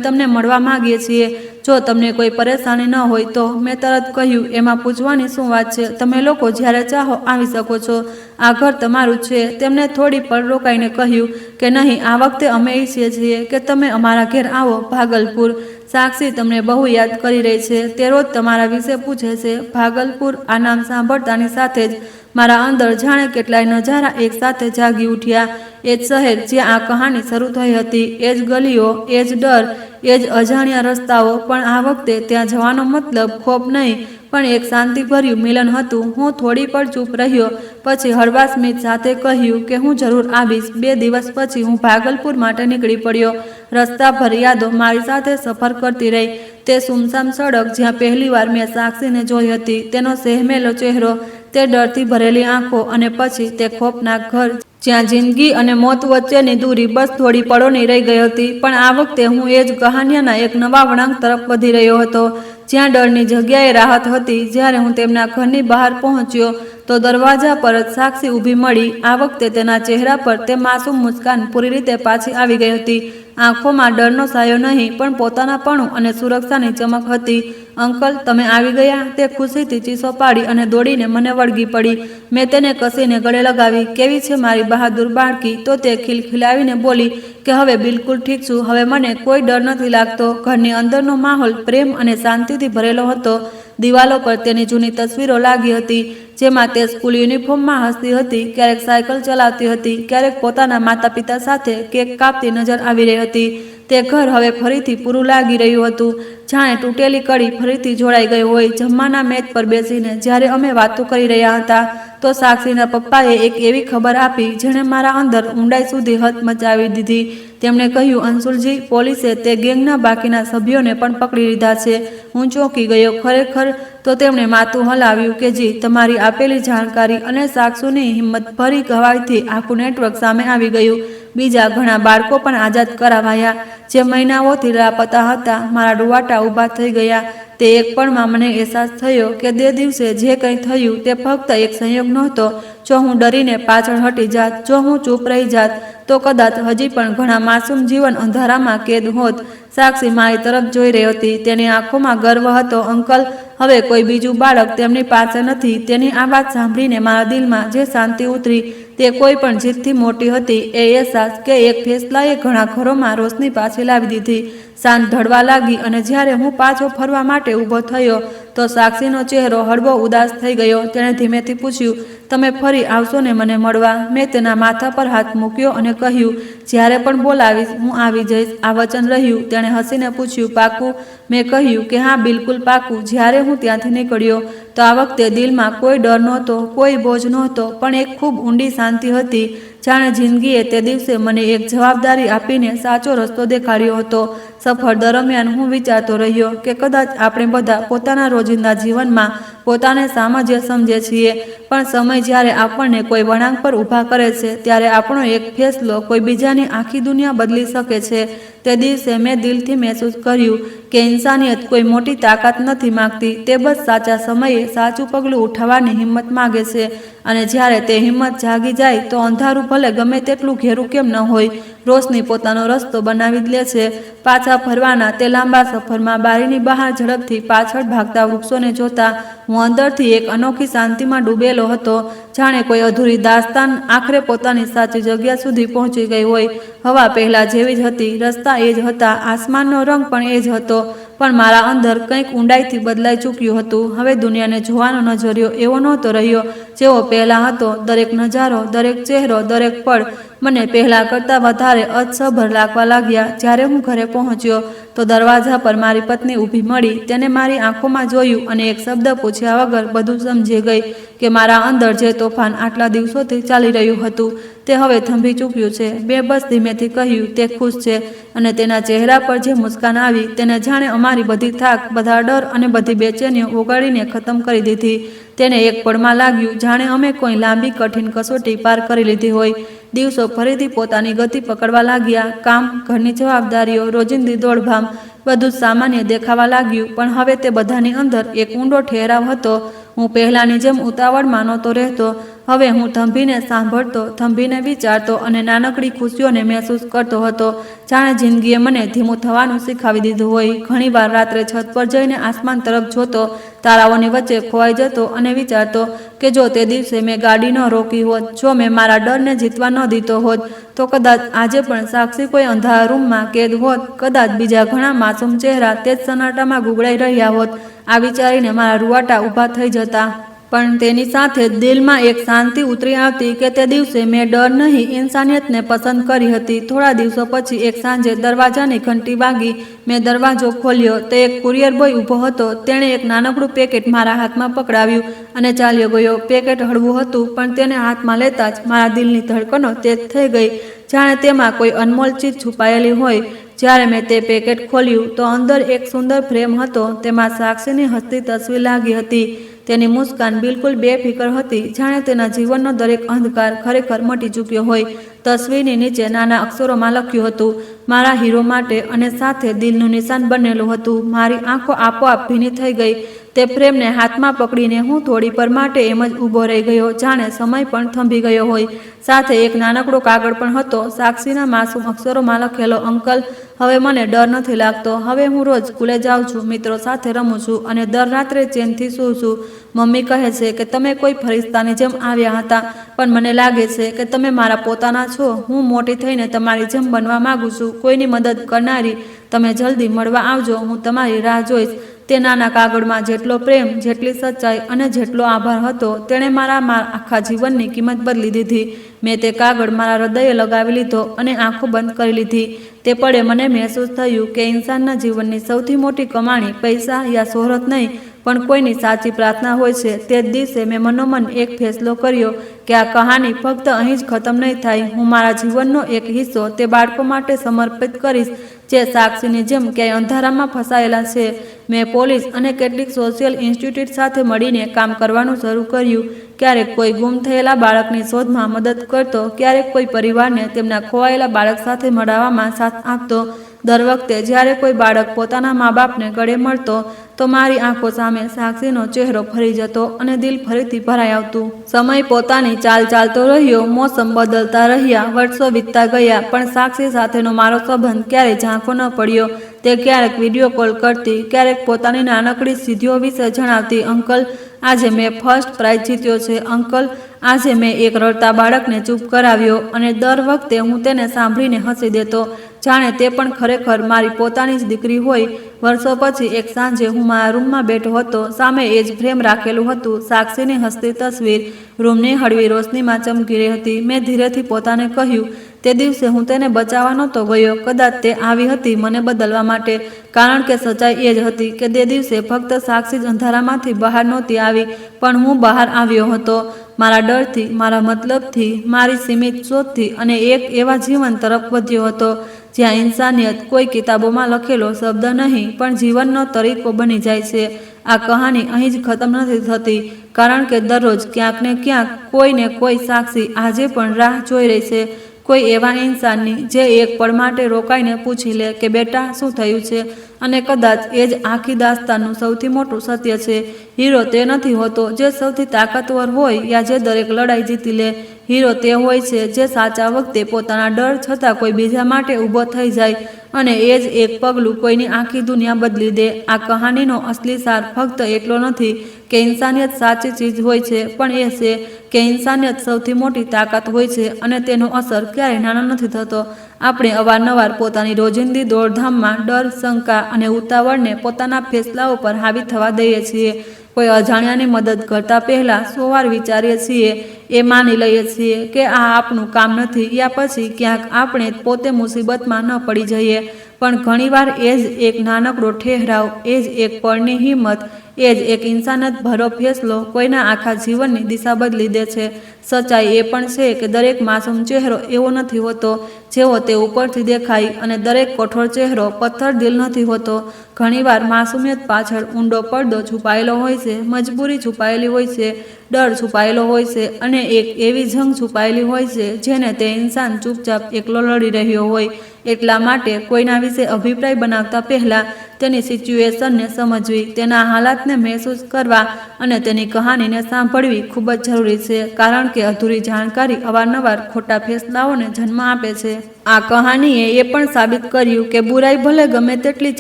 [SPEAKER 1] તમને મળવા માંગીએ છીએ. જો તમને કોઈ પરેશાની ન હોય તો. મેં તરત કહ્યું, એમાં પૂછવાની શું વાત છે? તમે લોકો જ્યારે ચાહો આવી શકો છો. આ ઘર તમારું છે. તેમને થોડી પળ રોકાઈને કહ્યું કે નહીં, આ વખતે અમે ઈચ્છીએ છીએ કે તમે અમારા ઘેર આવો, ભાગલપુર. સાક્ષી તમને બહુ યાદ કરી રહી છે. તે રોજ તમારા વિશે પૂછે છે. ભાગલપુર. આ નામ સાંભળતાની સાથે જ મારા અંદર જાણે કેટલાય નજારા એક સાથે જાગી ઉઠ્યા. એ જ શહેર જ્યાં આ કહાની શરૂ થઈ હતી, એ જ ગલીઓ, એ જ ડર, એ જ અજાણ્યા રસ્તાઓ, પણ આ વખતે ત્યાં જવાનો મતલબ ખોફ નહીં પણ એક શાંતિભર્યું મિલન હતું. હું થોડી પણ ચૂપ રહ્યો, પછી હળવા સ્મિત સાથે કહ્યું કે હું જરૂર આવીશ. 2 દિવસ પછી હું ભાગલપુર માટે નીકળી પડ્યો. રસ્તા ભર યાદો મારી સાથે સફર કરતી રહી. તે સુમસામ સડક જ્યાં પહેલીવાર મેં સાક્ષીને જોઈ હતી, તેનો સહેમેલો ચહેરો, તે ડરથી ભરેલી આંખો, અને પછી તે ખોફનાક ઘર જ્યાં જિંદગી અને મોત વચ્ચેની દૂરી બસ થોડી પળોની રહી ગઈ હતી. પણ આ વખતે હું એ જ કહાનીના એક નવા વળાંક તરફ વધી રહ્યો હતો, જ્યાં ડરની જગ્યાએ રાહત હતી. જ્યારે હું તેમના ઘરની બહાર પહોંચ્યો તો દરવાજા પર જ સાક્ષી ઊભી મળી. આ વખતે તેના ચહેરા પર તે માસૂમ મુસ્કાન પૂરી રીતે પાછી આવી ગઈ હતી. આંખોમાં ડરનો સાયો નહીં, પણ પોતાનાપણું અને સુરક્ષાની ચમક હતી. અંકલ, તમે આવી ગયા? તે ખુશીથી ચીસો પાડી અને દોડીને મને વળગી પડી. મેં તેને કસીને ગળે લગાવી. કેવી છે મારી બહાદુર બાળકી? તો તે ખિલખિલાવીને બોલી કે હવે બિલકુલ ઠીક છું. હવે મને કોઈ ડર નથી લાગતો. ઘરની અંદરનો માહોલ પ્રેમ અને શાંતિથી ભરેલો હતો. દિવાલો પર તેની જૂની તસવીરો લાગી હતી, જેમાં તે સ્કૂલ યુનિફોર્મમાં હસતી હતી, ક્યારેક સાયકલ ચલાવતી હતી, ક્યારેક પોતાના માતા પિતા સાથે કેક કાપતી નજર આવી રહી હતી. તે ઘર હવે ફરીથી પૂરું લાગી રહ્યું હતું, જાણે તૂટેલી કડી ફરીથી જોડાઈ ગઈ હોય. જમવાના મેજ પર બેસીને જ્યારે અમે વાતો કરી રહ્યા હતા તો સાક્ષીના પપ્પાએ એક એવી ખબર આપી જેણે મારા અંદર ઊંડાઈ સુધી હદ મચાવી દીધી. તેમણે કહ્યું, અંશુલજી, પોલીસે તે ગેંગના બાકીના સભ્યોને પણ પકડી લીધા છે. હું ચોંકી ગયો. ખરેખર? તો તેમણે માથું હલાવ્યું કે જી, તમારી આપેલી જાણકારી અને સાક્ષીની હિંમતભરી ગવાહીથી આખું નેટવર્ક સામે આવી ગયું. બીજા ઘણા બાળકો પણ આઝાદ કરાવાયા જે મહિનાઓથી લાપતા હતા. મારા રૂવાટા ઊભા થઈ ગયા. તે એક પળમાં મને અહેસાસ થયો કે તે દિવસે જે કંઈ થયું તે ફક્ત એક સંયોગ નહોતો. જો હું ડરીને પાછળ હટી જાત, જો હું ચૂપ રહી જાત, તો કદાચ હજી પણ ઘણા માસૂમ જીવન અંધારામાં કેદ હોત. સાક્ષી મારી તરફ જોઈ રહી હતી. તેની આંખોમાં ગર્વ હતો. અંકલ, હવે કોઈ બીજું બાળક તેમની પાસે નથી. તેની આ વાત સાંભળીને મારા દિલમાં જે શાંતિ ઉતરી તે કોઈ પણ જીતથી મોટી હતી. એ અહેસાસ કે એક ફેસલાએ ઘણા ઘરોમાં રોશની પાછી લાવી દીધી. સાંજ ઢળવા લાગી અને જ્યારે હું પાછો ફરવા માટે ઊભો થયો તો સાક્ષીનો ચહેરો હળવો ઉદાસ થઈ ગયો. તેણે ધીમેથી પૂછ્યું, તમે ફરી આવશો ને મને મળવા? મેં તેના માથા પર હાથ મૂક્યો અને કહ્યું, જ્યારે પણ બોલાવીશ હું આવી જઈશ. આ વચન રહ્યું. તેણે હસીને પૂછ્યું, પાકું? મેં કહ્યું કે હા, બિલકુલ પાકું. જ્યારે હું ત્યાંથી નીકળ્યો તો આ વખતે દિલમાં કોઈ ડર નહોતો, કોઈ બોજ નહોતો, પણ એક ખૂબ ઊંડી શાંતિ હતી, જાણે જિંદગીએ તે દિવસે મને એક જવાબદારી આપીને સાચો રસ્તો દેખાડ્યો હતો. સફર દરમિયાન હું વિચારતો રહ્યો કે કદાચ આપણે બધા પોતાના રોજિંદા જીવનમાં પોતાને સામાજ્ય સમજે છીએ, પણ સમય જ્યારે આપણને કોઈ વળાંક પર ઊભા કરે છે ત્યારે આપણો એક ફેસલો કોઈ બીજાની આખી દુનિયા બદલી શકે છે. તે દિવસે મેં દિલથી મહેસૂસ કર્યું કે ઇન્સાનિયત કોઈ મોટી તાકાત નથી માગતી, તે બસ સાચા સમયે સાચું પગલું ઉઠાવવાની હિંમત માગે છે. અને જ્યારે તે હિંમત જાગી જાય તો અંધારું ભલે ગમે તેટલું ઘેરું કેમ ન હોય, રોશની પોતાનો રસ્તો બનાવી જ લે છે. પાછા ફરવાના તે લાંબા સફરમાં બારીની બહાર ઝડપથી પાછળ ભાગતા વૃક્ષોને જોતા હું અંદરથી એક અનોખી શાંતિમાં ડૂબેલો હતો, જાણે કોઈ અધૂરી દાસ્તાન આખરે પોતાની સાચી જગ્યા સુધી પહોંચી ગઈ હોય. હવા પહેલા જેવી જ હતી, રસ્તા એ જ હતા, આસમાનનો રંગ પણ એ જ હતો, પણ મારા અંદર કંઈક ઊંડાઈથી બદલાઈ ચૂક્યું હતું. હવે દુનિયાને જોવાનો નજરિયો એવો નહોતો રહ્યો જેવો પહેલાં હતો. દરેક નજારો, દરેક ચહેરો, દરેક પળ મને પહેલાં કરતાં વધારે અર્થસભર લાગવા લાગ્યા. જ્યારે હું ઘરે પહોંચ્યો તો દરવાજા પર મારી પત્ની ઊભી મળી. તેને મારી આંખોમાં જોયું અને એક શબ્દ પૂછ્યા વગર બધું સમજી ગઈ કે મારા અંદર જે તોફાન આટલા દિવસોથી ચાલી રહ્યું હતું તે હવે થંભી ચૂક્યું છે. મેં બસ ધીમેથી કહ્યું, તે ખુશ છે? અને તેના ચહેરા પર જે મુસ્કાન આવી તેને જાણે અમારી બધી થાક, બધા ડર અને બધી બેચેનીઓ ઓગાળીને ખતમ કરી દીધી. તેને એક પળમાં લાગ્યું જાણે અમે કોઈ લાંબી કઠિન કસોટી પાર કરી લીધી હોય. દિવસો ફરીથી પોતાની ગતિ પકડવા લાગ્યા. કામ, ઘરની જવાબદારીઓ, રોજિંદી દોડધામ, બધું જ સામાન્ય દેખાવા લાગ્યું. પણ હવે તે બધાની અંદર એક ઊંડો ઠેરાવ હતો. હું પહેલાંની જેમ ઉતાવળમાં નહોતો રહેતો. હવે હું થંભીને સાંભળતો, થંભીને વિચારતો અને નાનકડી ખુશીઓને મહેસૂસ કરતો હતો, જાણે જિંદગીએ મને ધીમું થવાનું શીખવી દીધું હોય. ઘણીવાર રાત્રે છત પર જઈને આસમાન તરફ જોતો, તારાઓની વચ્ચે ખોવાઈ જતો અને વિચારતો કે જો તે દિવસે મેં ગાડી ન રોકી હોત, જો મેં મારા ડરને જીતવા ન દીધો હોત, તો કદાચ આજે પણ સાક્ષી કોઈ અંધારા રૂમમાં કેદ હોત. કદાચ બીજા ઘણા માસૂમ ચહેરા તે જ સન્નાટામાં ગુગળાઈ રહ્યા હોત. આ વિચારીને મારા રૂવાટા ઊભા થઈ જતા. પણ તેની સાથે જ દિલમાં એક શાંતિ ઉતરી આવતી કે તે દિવસે મેં ડર નહીં ઇન્સાનિયતને પસંદ કરી હતી. થોડા દિવસો પછી એક સાંજે દરવાજાની ઘંટી વાગી. મેં દરવાજો ખોલ્યો તો એક કુરિયર બોય ઊભો હતો. તેણે એક નાનકડું પેકેટ મારા હાથમાં પકડાવ્યું અને ચાલ્યો ગયો. પેકેટ હળવું હતું પણ તેને હાથમાં લેતા જ મારા દિલની ધડકનો તેજ થઈ ગઈ, જાણે તેમાં કોઈ અનમોલ ચીજ છુપાયેલી હોય. જ્યારે મેં તે પેકેટ ખોલ્યું તો અંદર એક સુંદર ફ્રેમ હતો. તેમાં સાક્ષીની હસતી તસવીર લાગી હતી. તેની મુસ્કાન બિલકુલ બેફિકર હતી, જાણે તેના જીવનનો દરેક અંધકાર ખરેખર મટી ચૂક્યો હોય. તસવીરની નીચે નાના અક્ષરોમાં લખ્યું હતું, મારા હીરો માટે, અને સાથે દિલનું નિશાન બનેલું હતું. મારી આંખો આપોઆપ ભીની થઈ ગઈ. તે ફ્રેમને હાથમાં પકડીને હું થોડી પર માટે એમ જ ઊભો રહી ગયો, જાણે સમય પણ થંભી ગયો હોય. સાથે એક નાનકડો કાગળ પણ હતો. સાક્ષીના માસૂમ અક્ષરોમાં લખેલો, અંકલ, હવે મને ડર નથી લાગતો. હવે હું રોજ સ્કૂલે જાઉં છું, મિત્રો સાથે રમું છું અને દર રાત્રે ચેનથી સૂઉં છું. મમ્મી કહે છે કે તમે કોઈ ફરિશ્તાની જેમ આવ્યા હતા, પણ મને લાગે છે કે તમે મારા પોતાના છો. હું મોટી થઈને તમારી જેમ બનવા માંગુ છું, કોઈની મદદ કરનારી. તમે જલ્દી મળવા આવજો, હું તમારી રાહ જોઈશ. તે નાના કાગળમાં જેટલો પ્રેમ, જેટલી સચ્ચાઈ અને જેટલો આભાર હતો, તેણે મારા આખા જીવનની કિંમત બદલી દીધી. મેં તે કાગળ મારા હૃદયે લગાવી લીધો અને આંખો બંધ કરી લીધી. તે પળે મને મહેસૂસ થયું કે ઇન્સાનના જીવનની સૌથી મોટી કમાણી પૈસા યા શોહરત નહીં, પણ કોઈની સાચી પ્રાર્થના હોય છે. તે જ દિવસે મેં મનોમન એક ફેસલો કર્યો કે આ કહાની ફક્ત અહીં જ ખતમ નહીં થાય. હું મારા જીવનનો એક હિસ્સો તે બાળકો માટે સમર્પિત કરીશ જે સાક્ષીની જેમ ક્યાંય અંધારામાં ફસાયેલા છે. મેં પોલીસ અને કેટલીક સોશિયલ ઇન્સ્ટિટ્યૂટ સાથે મળીને કામ કરવાનું શરૂ કર્યું. ક્યારેક કોઈ ગુમ થયેલા બાળકની શોધમાં મદદ કરતો, ક્યારેક કોઈ પરિવારને તેમના ખોવાયેલા બાળક સાથે મળવામાં સાથ આપતો. દર વખતે જ્યારે કોઈ બાળક પોતાના મા બાપને ગળે મળતો તો મારી આંખો સામે સાક્ષીનો ચહેરો ફરી જતો અને દિલ ફરીથી ભરાઈ આવતું. સમય પોતાની ચાલ ચાલતો રહ્યો, મોસમ બદલતા રહ્યા, વર્ષો વીતતા ગયા, પણ સાક્ષી સાથેનો મારો સંબંધ ક્યારેય ઝાંખો ન પડ્યો. તે ક્યારેક વિડીયો કોલ કરતી, ક્યારેક પોતાની નાનકડી સિદ્ધિઓ વિશે જણાવતી. અંકલ, આજે મેં ફર્સ્ટ પ્રાઇઝ જીત્યો છે. અંકલ, આજે મેં એક રડતા બાળકને ચૂપ કરાવ્યો. અને દર વખતે હું તેને સાંભળીને હસી દેતો, જાણે તે પણ ખરેખર મારી પોતાની જ દીકરી હોય. વર્ષો પછી એક સાંજે હું મારા રૂમમાં બેઠો હતો. સામે એ જ ફ્રેમ રાખેલું હતું, સાક્ષીની હસતી તસવીર રૂમની હળવી રોશનીમાં ચમકી રહી હતી. મેં ધીરેથી પોતાને કહ્યું, તે દિવસે હું તેને બચાવવા નહોતો ગયો. કદાચ તે આવી હતી મને બદલવા માટે, કારણ કે સચ્ચાઈ એ જ હતી કે તે દિવસે ફક્ત સાક્ષી જ અંધારામાંથી બહાર નહોતી આવી, પણ હું બહાર આવ્યો હતો. મારા ડરથી, મારા મતલબથી, મારી સીમિત સોચથી, અને એક એવા જીવન તરફ વધ્યો હતો જ્યાં ઇન્સાનિયત કોઈ કિતાબોમાં લખેલો શબ્દ નહીં, પણ જીવનનો તરીકો બની જાય છે. આ કહાની અહીં જ ખતમ નથી થતી, કારણ કે દરરોજ ક્યાંક ને ક્યાંક કોઈ ને કોઈ સાક્ષી આજે પણ રાહ જોઈ રહી છે. કોઈ એવા ઇન્સાનની જે એક પળ માટે રોકાઈને પૂછી લે કે બેટા શું થયું છે. અને કદાચ એ જ આખી દાસ્તાનનું સૌથી મોટું સત્ય છે. હીરો તે નથી હોતો જે સૌથી તાકાતવર હોય યા જે દરેક લડાઈ જીતી લે. હીરો તે હોય છે જે સાચા વખતે પોતાના ડર છતાં કોઈ બીજા માટે ઊભો થઈ જાય, અને એ જ એક પગલું કોઈની આખી દુનિયા બદલી દે. આ કહાનીનો અસલી સાર ફક્ત એટલો નથી કે ઇન્સાનિયત સાચી ચીજ હોય છે, પણ એ છે કે ઇન્સાનિયત સૌથી મોટી તાકાત હોય છે અને તેનો અસર ક્યારેય નાનો નથી થતો. આપણે અવારનવાર પોતાની રોજિંદી દોડધામમાં ડર, શંકા અને ઉતાવળને પોતાના ફેસલાઓ પર હાવી થવા દઈએ છીએ. કોઈ અજાણ્યાની મદદ કરતા પહેલાં 100 વાર વિચારીએ છીએ. એ માની લઈએ છીએ કે આ આપણું કામ નથી, યા પછી ક્યાંક આપણે પોતે મુસીબતમાં ન પડી જઈએ. પણ ઘણીવાર એ જ એક નાનકડો ઠહેરાવ, એ જ એક પળની હિંમત, એ જ એક ઇન્સાનિયત ભરો ફેસલો કોઈના આખા જીવનની દિશા બદલી દે છે. સચ્ચાઈ એ પણ છે કે દરેક માસૂમ ચહેરો એવો નથી હોતો જેવો તે ઉપરથી દેખાય, અને દરેક કઠોર ચહેરો પથ્થર દિલ નથી હોતો. ઘણીવાર માસૂમિયત પાછળ ઊંડો પડદો છુપાયેલો હોય છે, મજબૂરી છુપાયેલી હોય છે, ડર છુપાયેલો હોય છે, અને એક એવી જંગ છુપાયેલી હોય છે જેને તે ઇન્સાન ચૂપચાપ એકલો લડી રહ્યો હોય. એટલા માટે કોઈના વિશે અભિપ્રાય બનાવતા પહેલાં તેની સિચ્યુએશનને સમજવી, તેના હાલાતને મહેસૂસ કરવા અને તેની કહાનીને સાંભળવી ખૂબ જ જરૂરી છે, કારણ કે અધૂરી જાણકારી અવારનવાર ખોટા ફેસલાઓને જન્મ આપે છે. આ કહાનીએ એ પણ સાબિત કર્યું કે બુરાઈ ભલે ગમે તેટલી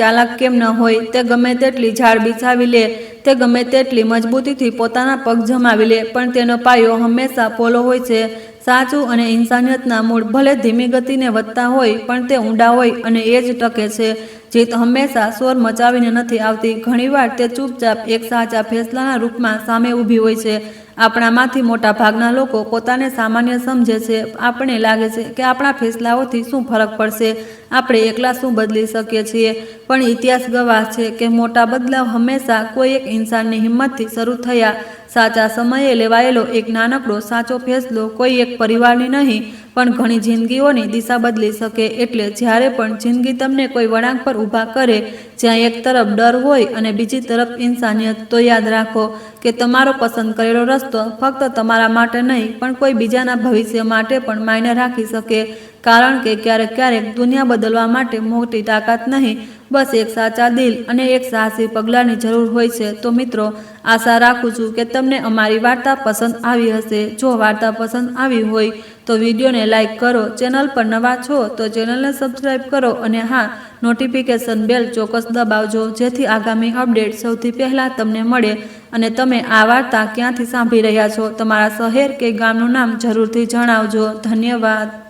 [SPEAKER 1] ચાલાક કેમ ન હોય, તે ગમે તેટલી ઝાડ બિછાવી લે, તે ગમે તેટલી મજબૂતીથી પોતાના પગ જમાવી લે, પણ તેનો પાયો હંમેશા પોલો હોય છે. સાચું અને ઇન્સાનિયતના મૂળ ભલે ધીમી ગતિને વધતા હોય પણ તે ઊંડા હોય અને એ જ ટકે છે. જીત હંમેશા શોર મચાવીને નથી આવતી, ઘણીવાર તે ચૂપચાપ એક સાચા ફેસલાના રૂપમાં સામે ઊભી હોય છે. આપણામાંથી મોટા ભાગના લોકો પોતાને સામાન્ય સમજે છે. આપણે લાગે છે કે આપણા ફેસલાઓથી શું ફરક પડશે, આપણે એકલા શું બદલી શકીએ છીએ, પણ ઇતિહાસ ગવાહ છે કે મોટા બદલાવ હંમેશા કોઈ એક ઇન્સાનની હિંમતથી શરૂ થયા. સાચા સમયે લેવાયેલો એક નાનકડો સાચો ફેસલો કોઈ એક પરિવારની નહીં પણ ઘણી જિંદગીઓની દિશા બદલી શકે. એટલે જ્યારે પણ જિંદગી તમને કોઈ વળાંક પર ઊભા કરે, જ્યાં એક તરફ ડર હોય અને બીજી તરફ ઇન્સાનિયત, તો યાદ રાખો કે તમારો પસંદ કરેલો રસ્તો ફક્ત તમારા માટે નહીં પણ કોઈ બીજાના ભવિષ્ય માટે પણ માયને રાખી શકે. કારણ કે ક્યારેક દુનિયા બદલવા માટે મોટી તાકાત નહીં, બસ એક સાચા દિલ અને એક સાહસી પગલાંની જરૂર હોય છે. તો મિત્રો, આશા રાખું છું કે તમને અમારી વાર્તા પસંદ આવી હશે. જો વાર્તા પસંદ આવી હોય તો વિડીયોને લાઇક કરો, ચેનલ પર નવા છો તો ચેનલને સબસ્ક્રાઈબ કરો અને હા, નોટિફિકેશન બેલ ચોક્કસ દબાવજો જેથી આગામી અપડેટ સૌથી પહેલાં તમને મળે. અને તમે આ વાર્તા ક્યાંથી સાંભળી રહ્યા છો, તમારા શહેર કે ગામનું નામ જરૂરથી જણાવજો. ધન્યવાદ.